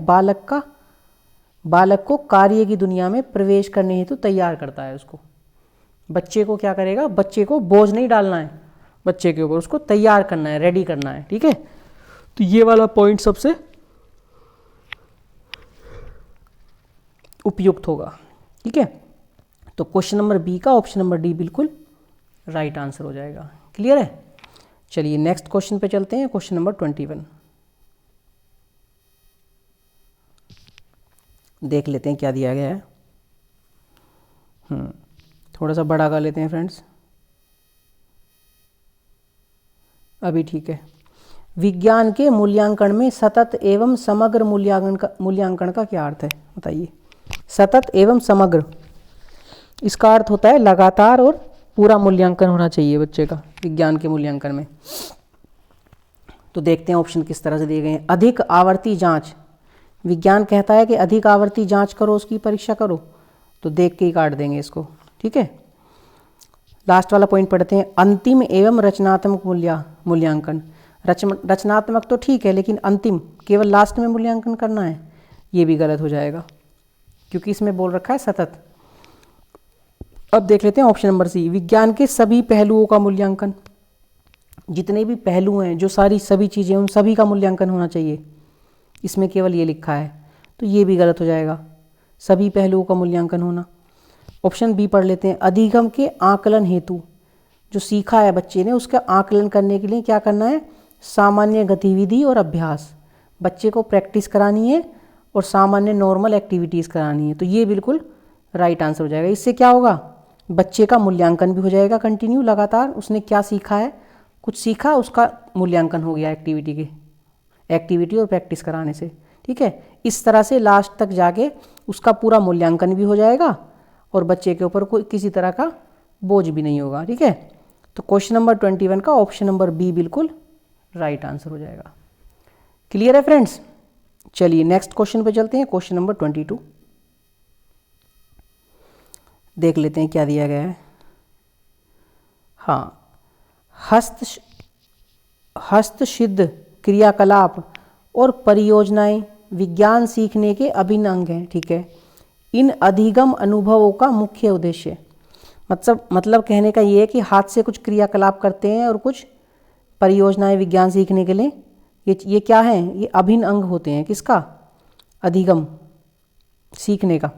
बालक को कार्य की दुनिया में प्रवेश करने हेतु तैयार करता है। उसको, बच्चे को क्या करेगा? बच्चे को बोझ नहीं डालना है बच्चे के ऊपर, उसको तैयार करना है, रेडी करना है, ठीक है। तो ये वाला पॉइंट सबसे उपयुक्त होगा, ठीक है। तो क्वेश्चन नंबर बी का ऑप्शन नंबर डी बिल्कुल राइट आंसर हो जाएगा। क्लियर है? चलिए नेक्स्ट क्वेश्चन पे चलते हैं। क्वेश्चन नंबर 21 देख लेते हैं क्या दिया गया है। थोड़ा सा बड़ा कर लेते हैं फ्रेंड्स, अभी ठीक है। विज्ञान के मूल्यांकन में सतत एवं समग्र मूल्यांकन का क्या अर्थ है? बताइए। सतत एवं समग्र, इसका अर्थ होता है लगातार और पूरा मूल्यांकन होना चाहिए बच्चे का विज्ञान के मूल्यांकन में। तो देखते हैं ऑप्शन किस तरह से दिए गए हैं। अधिक आवर्ती जांच, विज्ञान कहता है कि अधिक आवर्ती जांच करो, उसकी परीक्षा करो, तो देख के ही काट देंगे इसको, ठीक है। लास्ट वाला पॉइंट पढ़ते हैं। अंतिम एवं रचनात्मक मूल्यांकन, रचनात्मक तो ठीक है, लेकिन अंतिम केवल लास्ट में मूल्यांकन करना है, ये भी गलत हो जाएगा क्योंकि इसमें बोल रखा है सतत। अब देख लेते हैं ऑप्शन नंबर सी। विज्ञान के सभी पहलुओं का मूल्यांकन, जितने भी पहलू हैं, जो सभी चीज़ें, उन सभी का मूल्यांकन होना चाहिए, इसमें केवल ये लिखा है, तो ये भी गलत हो जाएगा, सभी पहलुओं का मूल्यांकन होना। ऑप्शन बी पढ़ लेते हैं। अधिगम के आकलन हेतु, जो सीखा है बच्चे ने उसका आकलन करने के लिए क्या करना है? सामान्य गतिविधि और अभ्यास, बच्चे को प्रैक्टिस करानी है और सामान्य नॉर्मल एक्टिविटीज़ करानी है, तो ये बिल्कुल राइट आंसर हो जाएगा। इससे क्या होगा? बच्चे का मूल्यांकन भी हो जाएगा कंटिन्यू, लगातार उसने क्या सीखा है, कुछ सीखा, उसका मूल्यांकन हो गया एक्टिविटी और प्रैक्टिस कराने से, ठीक है। इस तरह से लास्ट तक जाके उसका पूरा मूल्यांकन भी हो जाएगा और बच्चे के ऊपर कोई किसी तरह का बोझ भी नहीं होगा, ठीक है। तो क्वेश्चन नंबर 21 का ऑप्शन नंबर बी बिल्कुल राइट आंसर हो जाएगा। क्लियर है फ्रेंड्स? चलिए नेक्स्ट क्वेश्चन पे चलते हैं। क्वेश्चन नंबर 22 देख लेते हैं क्या दिया गया है। हाँ, हस्तसिद्ध क्रियाकलाप और परियोजनाएं विज्ञान सीखने के अभिन्न अंग हैं, ठीक है। इन अधिगम अनुभवों का मुख्य उद्देश्य, मतलब कहने का ये है कि हाथ से कुछ क्रियाकलाप करते हैं और कुछ परियोजनाएं विज्ञान सीखने के लिए, ये क्या है? ये अभिन्न अंग होते हैं। किसका? अधिगम, सीखने का।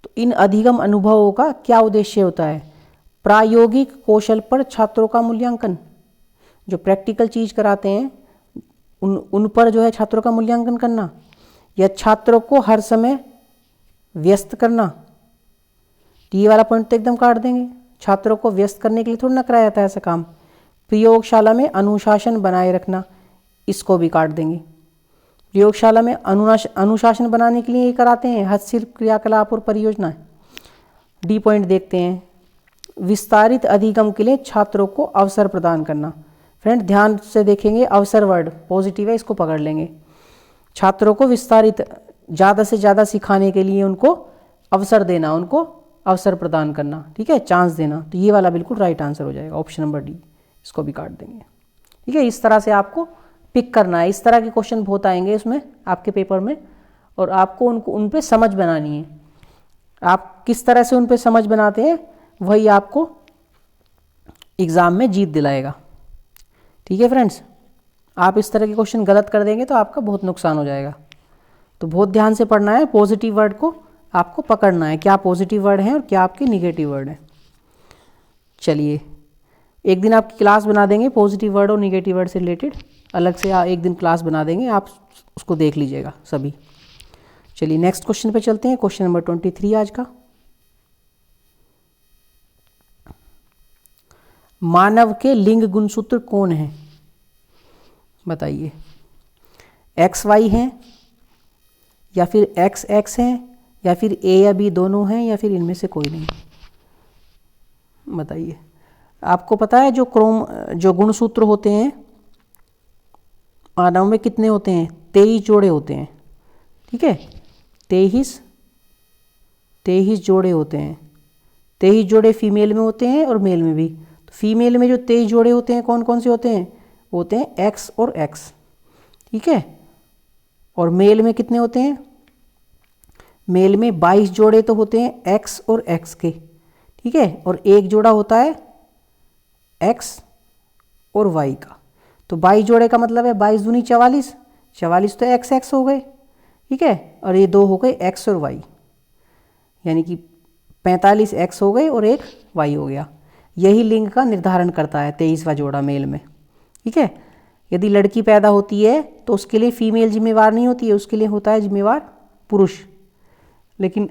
तो इन अधिगम अनुभवों का क्या उद्देश्य होता है? प्रायोगिक कौशल पर छात्रों का मूल्यांकन, जो प्रैक्टिकल चीज़ कराते हैं उन पर जो है छात्रों का मूल्यांकन करना, या छात्रों को हर समय व्यस्त करना। ये वाला पॉइंट तो एकदम काट देंगे, छात्रों को व्यस्त करने के लिए थोड़ा ना कराया जाता है ऐसा काम। प्रयोगशाला में अनुशासन बनाए रखना, इसको भी काट देंगे। प्रयोगशाला में अनुशासन बनाने के लिए ये कराते हैं हस्तशिल्प क्रियाकलाप और परियोजनाएं। डी पॉइंट देखते हैं। विस्तारित अधिगम के लिए छात्रों को अवसर प्रदान करना। फ्रेंड ध्यान से देखेंगे, अवसर वर्ड पॉजिटिव है, इसको पकड़ लेंगे। छात्रों को विस्तारित, ज़्यादा से ज़्यादा सिखाने के लिए उनको अवसर देना, उनको अवसर प्रदान करना, ठीक है, चांस देना। तो ये वाला बिल्कुल राइट आंसर हो जाएगा, ऑप्शन नंबर डी, इसको भी काट देंगे, ठीक है। इस तरह से आपको पिक करना है। इस तरह के क्वेश्चन बहुत आएंगे इसमें आपके पेपर में, और आपको उन पे समझ बनानी है। आप किस तरह से उन पे समझ बनाते हैं वही आपको एग्ज़ाम में जीत दिलाएगा, ठीक है फ्रेंड्स। आप इस तरह के क्वेश्चन गलत कर देंगे तो आपका बहुत नुकसान हो जाएगा। तो बहुत ध्यान से पढ़ना है, पॉजिटिव वर्ड को आपको पकड़ना है, क्या पॉजिटिव वर्ड हैं और क्या आपके निगेटिव वर्ड हैं। चलिए एक दिन आपकी क्लास बना देंगे पॉजिटिव वर्ड और निगेटिव वर्ड से रिलेटेड, अलग से एक दिन क्लास बना देंगे, आप उसको देख लीजिएगा सभी। चलिए नेक्स्ट क्वेश्चन पे चलते हैं। क्वेश्चन नंबर 23 आज का। मानव के लिंग गुणसूत्र कौन है? बताइए। XY हैं, या फिर XX हैं, या फिर A या B दोनों हैं, या फिर इनमें से कोई नहीं? बताइए। आपको पता है जो गुणसूत्र होते हैं मानव में कितने होते हैं? 23 जोड़े होते हैं। ठीक है, 23 जोड़े होते हैं। 23 जोड़े फीमेल में होते हैं और मेल में भी। तो फीमेल में जो 23 जोड़े होते हैं कौन कौन से होते हैं? होते हैं एक्स और एक्स। ठीक है, और मेल में कितने होते हैं? मेल में 22 जोड़े तो होते हैं एक्स और एक्स के। ठीक है, और एक जोड़ा होता है एक्स और वाई का। तो 22 जोड़े का मतलब है 22 दूनी 44, 44 तो एक्स एक्स हो गए। ठीक है, और ये दो हो गए एक्स और वाई, यानी कि 45 एक्स हो गए और एक वाई हो गया। यही लिंग का निर्धारण करता है 23वां जोड़ा मेल में। ठीक है, यदि लड़की पैदा होती है तो उसके लिए फीमेल जिम्मेवार नहीं होती है, उसके लिए होता है जिम्मेवार पुरुष। लेकिन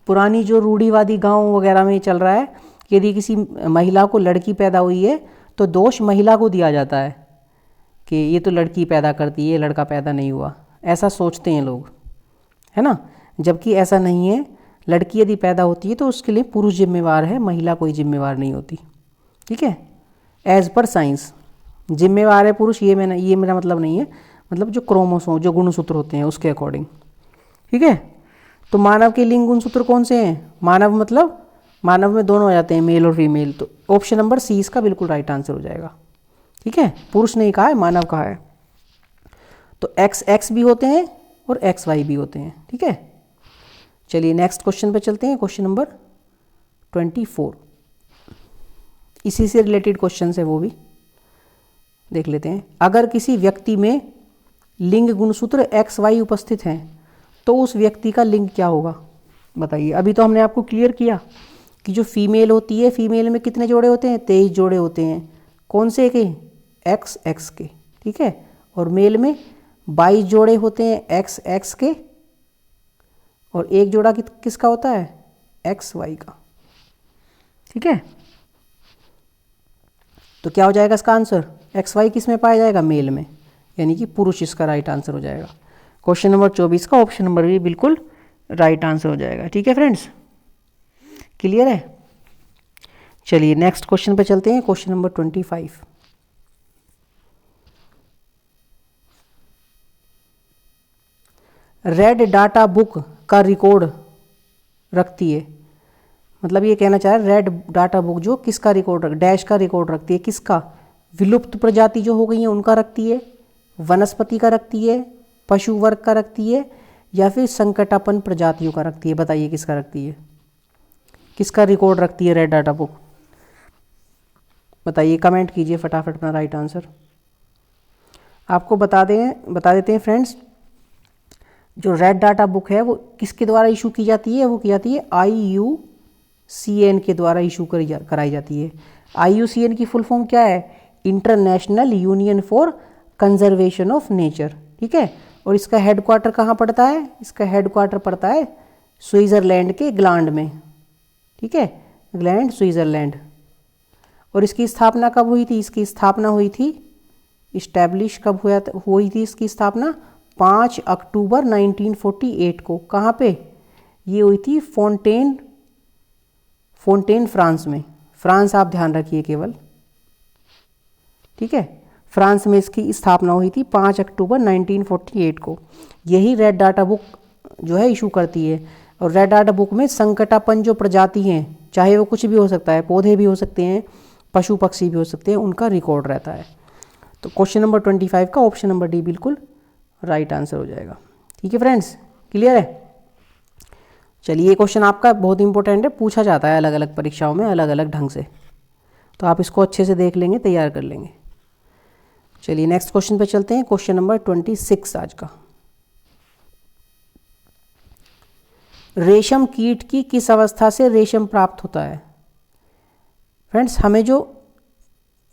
पुरानी जो रूढ़िवादी गांव वगैरह में चल रहा है कि यदि किसी महिला को लड़की पैदा हुई है तो दोष महिला को दिया जाता है कि ये तो लड़की पैदा करती है, लड़का पैदा नहीं हुआ। ऐसा सोचते हैं लोग, है ना, जबकि ऐसा नहीं है। लड़की यदि पैदा होती है तो उसके लिए पुरुष जिम्मेवार है, महिला कोई जिम्मेवार नहीं होती। ठीक है, एज पर साइंस जिम्मेवार है पुरुष, ये मेरा मतलब नहीं है, मतलब जो क्रोमोसोम जो गुणसूत्र होते हैं उसके अकॉर्डिंग। ठीक है, तो मानव के लिंग गुणसूत्र कौन से हैं? मानव मतलब मानव में दोनों आ जाते हैं, मेल और फीमेल। तो ऑप्शन नंबर सी इसका बिल्कुल राइट आंसर हो जाएगा। ठीक है, पुरुष नहीं कहा है, मानव कहा है। तो एक्स एक्स भी होते हैं और एक्स वाई भी होते हैं। ठीक है, चलिए नेक्स्ट क्वेश्चन पे चलते हैं। क्वेश्चन नंबर 24, इसी से रिलेटेड क्वेश्चन है, वो भी देख लेते हैं। अगर किसी व्यक्ति में लिंग गुणसूत्र एक्स वाई उपस्थित हैं तो उस व्यक्ति का लिंग क्या होगा? बताइए। अभी तो हमने आपको क्लियर किया कि जो फीमेल होती है, फीमेल में कितने जोड़े होते हैं? 23 जोड़े होते हैं। कौन से के? एक्स एक्स के। ठीक है, और मेल में 22 जोड़े होते हैं एक्स एक्स के, और एक जोड़ा किसका होता है? एक्स वाई का। ठीक है, तो क्या हो जाएगा इसका आंसर? एक्स वाई किस में पाया जाएगा? मेल में, यानी कि पुरुष इसका राइट आंसर हो जाएगा। क्वेश्चन नंबर 24 का ऑप्शन नंबर भी बिल्कुल राइट आंसर हो जाएगा। ठीक है फ्रेंड्स, क्लियर है? चलिए नेक्स्ट क्वेश्चन पे चलते हैं। Question number 25, red data book का रिकॉर्ड रखती है। मतलब ये कहना चाह रहा है रेड डाटा बुक जो किसका रिकॉर्ड डैश का रिकॉर्ड रखती है? किसका? विलुप्त प्रजाति जो हो गई है उनका रखती है, वनस्पति का रखती है, पशु वर्ग का रखती है, या फिर संकटापन्न प्रजातियों का रखती है? बताइए किसका रखती है? किसका रिकॉर्ड रखती है रेड डाटा बुक? बताइए, कमेंट कीजिए फटाफट अपना राइट आंसर। आपको बता देते हैं फ्रेंड्स, जो रेड डाटा बुक है वो किसके द्वारा इशू की जाती है? वो की जाती है IUCN के द्वारा इशू कराई जाती है। IUCN की फुल फॉर्म क्या है? International union for conservation of nature. ठीक है, और इसका हेडक्वार्टर कहाँ पड़ता है? इसका हेडक्वार्टर पड़ता है स्विट्जरलैंड के ग्लांड में। ठीक है, ग्लैंड स्विट्जरलैंड। और इसकी स्थापना कब हुई थी? इसकी स्थापना हुई थी, इस्टेब्लिश कब हुई थी इसकी स्थापना? 5 अक्टूबर 1948 को। कहाँ पे? ये हुई थी फोंटेन फ्रांस में। फ्रांस आप ध्यान रखिए केवल। ठीक है, फ्रांस में इसकी स्थापना हुई थी 5 अक्टूबर 1948 को। यही रेड डाटा बुक जो है इशू करती है। और रेड डाटा बुक में संकटापन्न जो प्रजाति हैं, चाहे वो कुछ भी हो सकता है, पौधे भी हो सकते हैं, पशु पक्षी भी हो सकते हैं, उनका रिकॉर्ड रहता है। तो क्वेश्चन नंबर 25 का ऑप्शन नंबर डी बिल्कुल राइट आंसर हो जाएगा। ठीक है फ्रेंड्स, क्लियर है? चलिए, ये क्वेश्चन आपका बहुत इंपॉर्टेंट है, पूछा जाता है अलग अलग परीक्षाओं में अलग अलग ढंग से, तो आप इसको अच्छे से देख लेंगे, तैयार कर लेंगे। चलिए नेक्स्ट क्वेश्चन पे चलते हैं। क्वेश्चन नंबर 26 आज का। रेशम कीट की किस अवस्था से रेशम प्राप्त होता है? फ्रेंड्स, हमें जो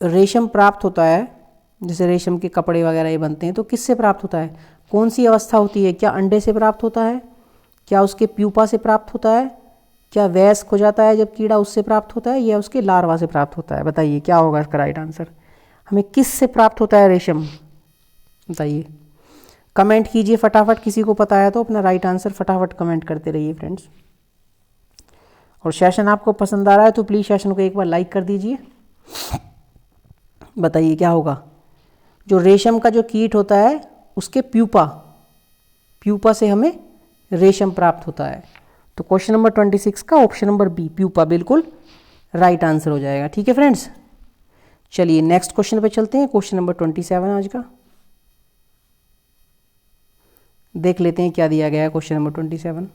रेशम प्राप्त होता है, जैसे रेशम के कपड़े वगैरह ये बनते हैं, तो किससे प्राप्त होता है? कौन सी अवस्था होती है? क्या अंडे से प्राप्त होता है? क्या उसके प्यूपा से प्राप्त होता है? क्या वयस्क हो जाता है जब कीड़ा, उससे प्राप्त होता है? या उसके लार्वा से प्राप्त होता है? बताइए क्या होगा इसका राइट आंसर? हमें किस से प्राप्त होता है रेशम? बताइए, कमेंट कीजिए फटाफट। किसी को पता है तो अपना राइट आंसर फटाफट कमेंट करते रहिए फ्रेंड्स। और सेशन आपको पसंद आ रहा है तो प्लीज़ सेशन को एक बार लाइक कर दीजिए। बताइए क्या होगा? जो रेशम का जो कीट होता है उसके प्यूपा से हमें रेशम प्राप्त होता है। तो क्वेश्चन नंबर 26 का ऑप्शन नंबर बी प्यूपा बिल्कुल राइट आंसर हो जाएगा। ठीक है फ्रेंड्स, चलिए नेक्स्ट क्वेश्चन पे चलते हैं। क्वेश्चन नंबर 27 आज का देख लेते हैं क्या दिया गया है। क्वेश्चन नंबर 27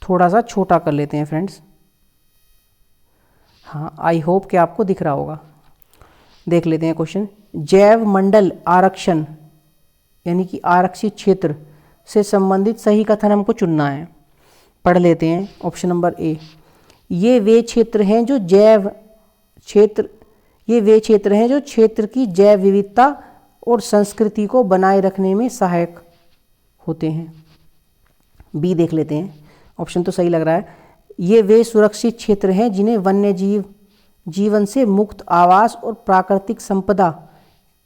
थोड़ा सा छोटा कर लेते हैं फ्रेंड्स। हाँ, आई होप कि आपको दिख रहा होगा। देख लेते हैं क्वेश्चन। जैव मंडल आरक्षण यानी कि आरक्षित क्षेत्र से संबंधित सही कथन हमको चुनना है। पढ़ लेते हैं ऑप्शन नंबर ए। ये वे क्षेत्र हैं जो क्षेत्र की जैव विविधता और संस्कृति को बनाए रखने में सहायक होते हैं। बी देख लेते हैं, ऑप्शन तो सही लग रहा है। ये वे सुरक्षित क्षेत्र हैं जिन्हें वन्य जीवन से मुक्त आवास और प्राकृतिक संपदा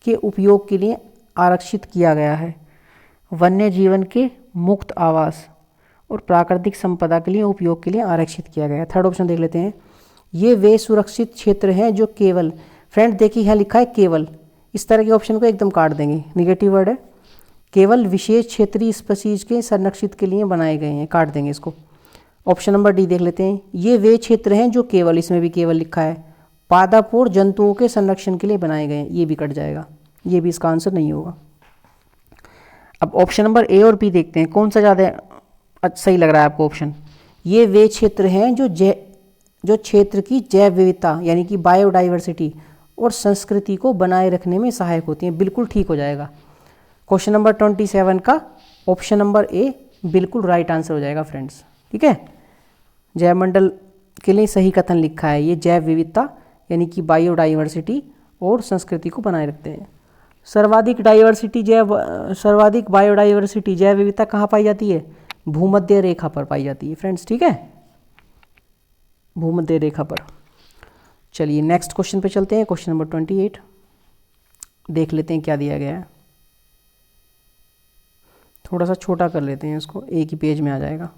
के उपयोग के लिए आरक्षित किया गया है। वन्य जीवन के मुक्त आवास और प्राकृतिक संपदा के लिए उपयोग के लिए आरक्षित किया गया है। थर्ड ऑप्शन देख लेते हैं। ये वे सुरक्षित क्षेत्र हैं जो केवल, फ्रेंड देखिए यहाँ लिखा है केवल, इस तरह के ऑप्शन को एकदम काट देंगे, निगेटिव वर्ड है। केवल विशेष क्षेत्रीय स्पीशीज के संरक्षित के लिए बनाए गए हैं, काट देंगे इसको। ऑप्शन नंबर डी देख लेते हैं। ये वे क्षेत्र हैं जो केवल, इसमें भी केवल लिखा है, पादप और जंतुओं के संरक्षण के लिए बनाए गए हैं, ये भी कट जाएगा, ये भी इसका आंसर नहीं होगा। अब ऑप्शन नंबर ए और बी देखते हैं कौन सा ज़्यादा सही लग रहा है आपको ऑप्शन। ये वे क्षेत्र हैं जो क्षेत्र की जैव विविधता यानी कि बायोडाइवर्सिटी और संस्कृति को बनाए रखने में सहायक होती हैं, बिल्कुल ठीक हो जाएगा। क्वेश्चन नंबर 27 का ऑप्शन नंबर ए बिल्कुल राइट आंसर हो जाएगा फ्रेंड्स। ठीक है, जैव मंडल के लिए सही कथन लिखा है, ये जैव विविधता यानी कि बायोडाइवर्सिटी और संस्कृति को बनाए रखते हैं। सर्वाधिक बायोडाइवर्सिटी जैव विविधता कहाँ पाई जाती है? भूमध्य रेखा पर पाई जाती है फ्रेंड्स। ठीक है, भूमध्य रेखा पर। चलिए नेक्स्ट क्वेश्चन पे चलते हैं। क्वेश्चन नंबर 28 देख लेते हैं क्या दिया गया है। थोड़ा सा छोटा कर लेते हैं इसको, एक ही पेज में आ जाएगा।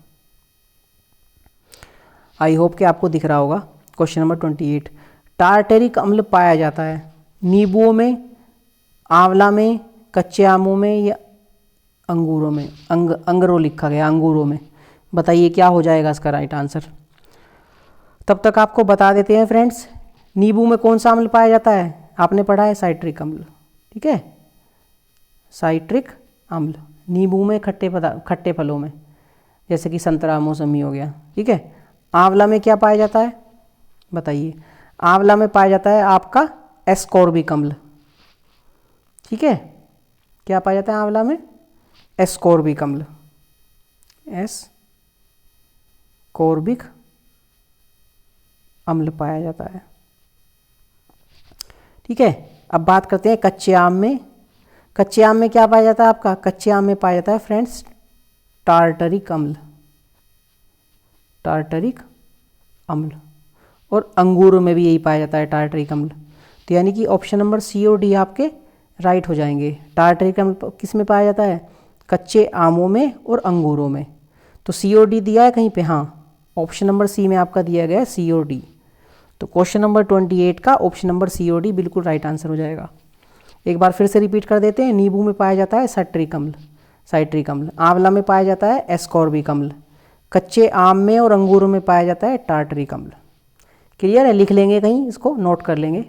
आई होप कि आपको दिख रहा होगा। क्वेश्चन नंबर 28, टार्टरिक अम्ल पाया जाता है नींबुओं में, आंवला में, कच्चे आमों में या अंगूरों में? अंगूरों लिखा गया, अंगूरों में। बताइए क्या हो जाएगा इसका राइट आंसर। तब तक आपको बता देते हैं फ्रेंड्स, नींबू में कौन सा अम्ल पाया जाता है? आपने पढ़ा है साइट्रिक अम्ल। ठीक है, साइट्रिक अम्ल नींबू में, खट्टे फलों में जैसे कि संतरा मौसमी हो गया। ठीक है, आंवला में क्या पाया जाता है बताइए? आंवला में पाया जाता है आपका एस्कॉर्बिक अम्ल। ठीक है, क्या पाया जाता है आंवला में? एस्कॉर्बिक अम्ल, एस्कॉर्बिक अम्ल पाया जाता है। ठीक है, अब बात करते हैं कच्चे आम में। कच्चे आम में क्या पाया जाता है आपका? कच्चे आम में पाया जाता है फ्रेंड्स टार्टरिक अम्ल, टार्टरिक अम्ल। और अंगूरों में भी यही पाया जाता है टार्टरिक अम्ल। तो यानी कि ऑप्शन नंबर सी और डी आपके राइट हो जाएंगे। टार्टरिक अम्ल किस में पाया जाता है? कच्चे आमों में और अंगूरों में। तो सी और डी दिया है कहीं पे? हाँ, ऑप्शन नंबर सी में आपका दिया गया है सी और डी। तो क्वेश्चन नंबर 28 का ऑप्शन नंबर सी और डी बिल्कुल राइट आंसर हो जाएगा। एक बार फिर से रिपीट कर देते हैं। नींबू में पाया जाता है साइट्रिक अम्ल, आंवला में पाया जाता है एस्कॉर्बिक अम्ल, कच्चे आम में और अंगूरों में पाया जाता है टार्टरिक अम्ल। क्लियर है? लिख लेंगे कहीं, इसको नोट कर लेंगे।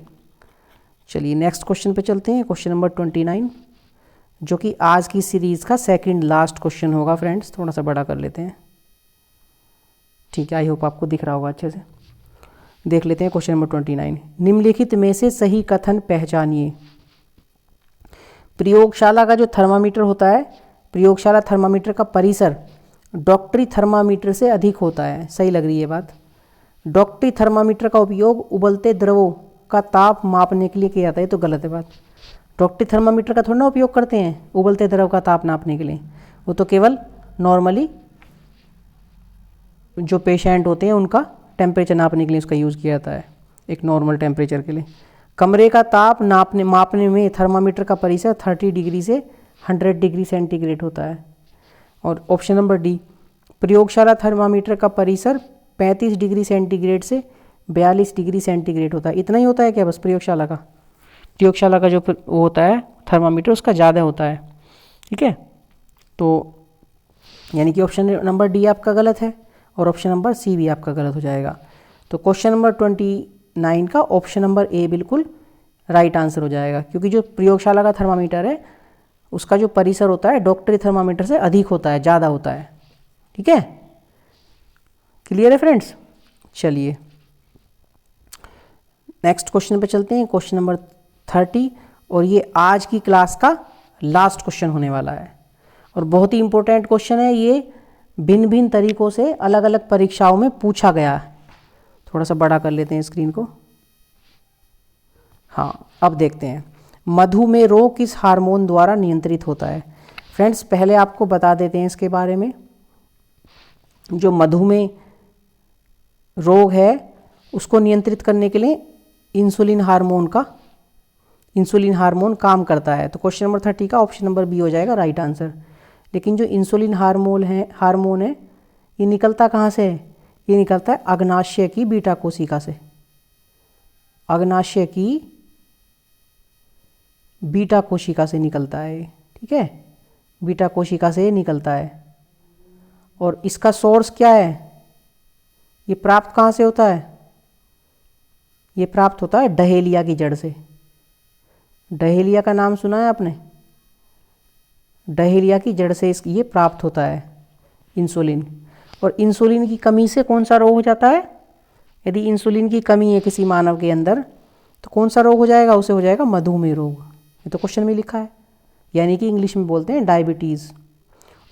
चलिए नेक्स्ट क्वेश्चन पे चलते हैं। क्वेश्चन नंबर 29 जो कि आज की सीरीज़ का सेकंड लास्ट क्वेश्चन होगा फ्रेंड्स। थोड़ा सा बड़ा कर लेते हैं। ठीक है, आई होप आपको दिख रहा होगा अच्छे से। देख लेते हैं क्वेश्चन नंबर 29। निम्नलिखित में से सही कथन पहचानिए। प्रयोगशाला का जो थर्मामीटर होता है, प्रयोगशाला थर्मामीटर का परिसर डॉक्टरी थर्मामीटर से अधिक होता है। सही लग रही है बात। डॉक्टरी थर्मामीटर का उपयोग उबलते द्रवों का ताप मापने के लिए किया जाता है। तो गलत है बात। डॉक्टरी थर्मामीटर का थोड़ा ना उपयोग करते हैं उबलते द्रव का ताप नापने के लिए। वो तो केवल नॉर्मली जो पेशेंट होते हैं उनका टेम्परेचर नापने के लिए उसका यूज़ किया जाता है, एक नॉर्मल टेम्परेचर के लिए। कमरे का ताप मापने में थर्मामीटर का परिसर 30 डिग्री से 100 डिग्री सेंटीग्रेड होता है। और ऑप्शन नंबर डी, प्रयोगशाला थर्मामीटर का परिसर 35 डिग्री सेंटीग्रेड से 42 डिग्री सेंटीग्रेड होता है। इतना ही होता है क्या बस प्रयोगशाला का? प्रयोगशाला का जो वो होता है थर्मामीटर उसका ज़्यादा होता है। ठीक है, तो यानी कि ऑप्शन नंबर डी आपका गलत है और ऑप्शन नंबर सी भी आपका गलत हो जाएगा। तो क्वेश्चन नंबर 29 का ऑप्शन नंबर ए बिल्कुल राइट आंसर हो जाएगा, क्योंकि जो प्रयोगशाला का थर्मामीटर है उसका जो परिसर होता है डॉक्टरी थर्मामीटर से अधिक होता है, ज़्यादा होता है। ठीक है, क्लियर है फ्रेंड्स। चलिए नेक्स्ट क्वेश्चन पे चलते हैं, क्वेश्चन नंबर 30, और ये आज की क्लास का लास्ट क्वेश्चन होने वाला है और बहुत ही इंपॉर्टेंट क्वेश्चन है। ये भिन्न भिन्न तरीकों से अलग अलग परीक्षाओं में पूछा गया है। थोड़ा सा बड़ा कर लेते हैं स्क्रीन को। हाँ, अब देखते हैं मधुमेह रोग किस हार्मोन द्वारा नियंत्रित होता है। फ्रेंड्स पहले आपको बता देते हैं इसके बारे में। जो मधुमेह रोग है उसको नियंत्रित करने के लिए इंसुलिन हार्मोन काम करता है। तो क्वेश्चन नंबर 30 का ऑप्शन नंबर बी हो जाएगा राइट आंसर। लेकिन जो इंसुलिन हार्मोन है ये निकलता कहाँ से है? ये निकलता है अग्नाशय की बीटा कोशिका से। अग्नाशय की बीटा कोशिका से निकलता है। ठीक है, बीटा कोशिका से निकलता है। और इसका सोर्स क्या है? ये प्राप्त कहाँ से होता है? ये प्राप्त होता है डहेलिया की जड़ से। डहेलिया का नाम सुना है आपने? डहेलिया की जड़ से ये प्राप्त होता है इंसुलिन। और इंसुलिन की कमी से कौन सा रोग हो जाता है? यदि इंसुलिन की कमी है किसी मानव के अंदर तो कौन सा रोग हो जाएगा? उसे हो जाएगा मधुमेह रोग। ये तो क्वेश्चन में लिखा है, यानी कि इंग्लिश में बोलते हैं डायबिटीज़।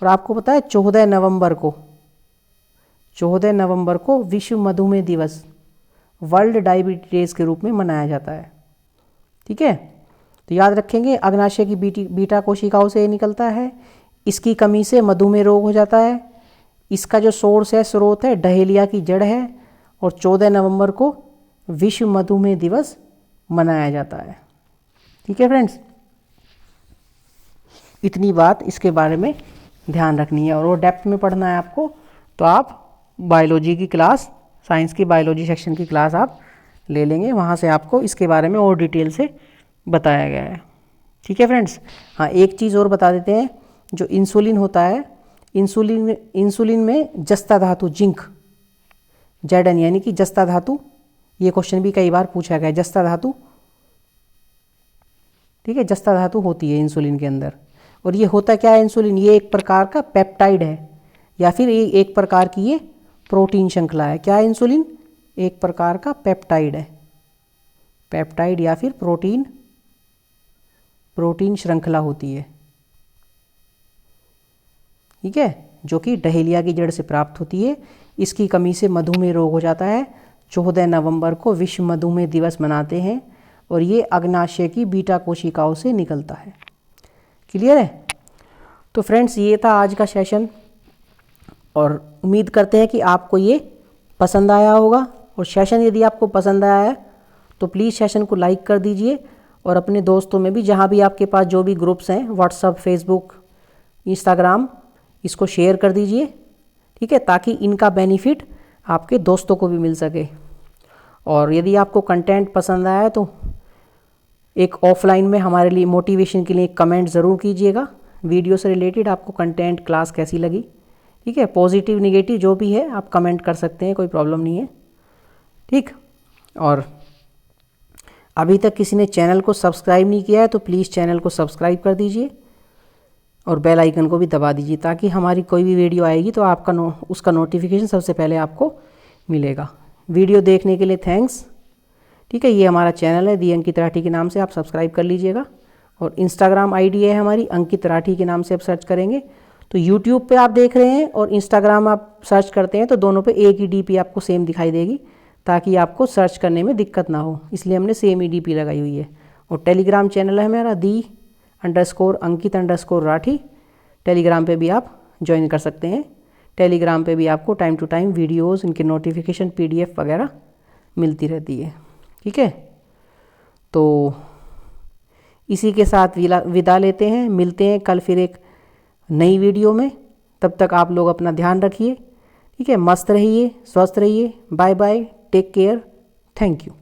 और आपको पता है 14 नवंबर को विश्व मधुमेह दिवस, वर्ल्ड डायबिटीज के रूप में मनाया जाता है। ठीक है, तो याद रखेंगे अग्नाशय की बीटा कोशिकाओं से निकलता है। इसकी कमी से मधुमेह रोग हो जाता है। इसका जो सोर्स है, स्रोत है, डहेलिया की जड़ है। और 14 नवंबर को विश्व मधुमेह दिवस मनाया जाता है। ठीक है फ्रेंड्स, इतनी बात इसके बारे में ध्यान रखनी है और वो डेप्थ में पढ़ना है आपको। तो आप बायोलॉजी की क्लास, साइंस की बायोलॉजी सेक्शन की क्लास आप ले लेंगे, वहाँ से आपको इसके बारे में और डिटेल से बताया गया है। ठीक है फ्रेंड्स। हाँ, एक चीज़ और बता देते हैं, जो इंसुलिन होता है, इंसुलिन में जस्ता धातु जिंक, Zn यानी कि जस्ता धातु, ये क्वेश्चन भी कई बार पूछा गया है। जस्ता धातु, ठीक है, जस्ता धातु होती है इंसुलिन के अंदर। और ये होता क्या है इंसुलिन? ये एक प्रकार का पेप्टाइड है या फिर एक प्रकार की ये प्रोटीन श्रृंखला है। क्या है इंसुलिन? एक प्रकार का पेप्टाइड है। पेप्टाइड या फिर प्रोटीन श्रृंखला होती है। ठीक है, जो कि डहेलिया की जड़ से प्राप्त होती है। इसकी कमी से मधुमेह रोग हो जाता है। 14 नवंबर को विश्व मधुमेह दिवस मनाते हैं और ये अग्नाशय की बीटा कोशिकाओं से निकलता है। क्लियर है? तो फ्रेंड्स, ये था आज का सेशन और उम्मीद करते हैं कि आपको ये पसंद आया होगा। और सेशन यदि आपको पसंद आया है तो प्लीज़ सेशन को लाइक कर दीजिए और अपने दोस्तों में भी, जहाँ भी आपके पास जो भी ग्रुप्स हैं, व्हाट्सअप, फेसबुक, इंस्टाग्राम, इसको शेयर कर दीजिए। ठीक है, ताकि इनका बेनिफिट आपके दोस्तों को भी मिल सके। और यदि आपको कंटेंट पसंद आया है तो एक ऑफलाइन में हमारे लिए मोटिवेशन के लिए एक कमेंट ज़रूर कीजिएगा। वीडियो से रिलेटेड आपको कंटेंट, क्लास कैसी लगी। ठीक है, पॉजिटिव निगेटिव जो भी है आप कमेंट कर सकते हैं, कोई प्रॉब्लम नहीं है। ठीक, और अभी तक किसी ने चैनल को सब्सक्राइब नहीं किया है तो प्लीज़ चैनल को सब्सक्राइब कर दीजिए और बेल आइकन को भी दबा दीजिए, ताकि हमारी कोई भी वीडियो आएगी तो आपका उसका नोटिफिकेशन सबसे पहले आपको मिलेगा। वीडियो देखने के लिए थैंक्स। ठीक है, ये हमारा चैनल है दी अंकित राठी के नाम से, आप सब्सक्राइब कर लीजिएगा। और इंस्टाग्राम आईडी है हमारी अंकित राठी के नाम से, आप सर्च करेंगे तो यूट्यूब पे आप देख रहे हैं और इंस्टाग्राम आप सर्च करते हैं तो दोनों पे एक ही डीपी आपको सेम दिखाई देगी, ताकि आपको सर्च करने में दिक्कत ना हो, इसलिए हमने सेम ही डीपी लगाई हुई है। और टेलीग्राम चैनल है हमारा दी_अंकित_राठी। टेलीग्राम पे भी आप ज्वाइन कर सकते हैं। टेलीग्राम पे भी आपको टाइम टू टाइम वीडियोस, इनके नोटिफिकेशन, PDF वगैरह मिलती रहती है। ठीक है, तो इसी के साथ विदा लेते हैं। मिलते हैं कल फिर एक नई वीडियो में। तब तक आप लोग अपना ध्यान रखिए। ठीक है, मस्त रहिए, स्वस्थ रहिए। Bye bye, take care, thank you.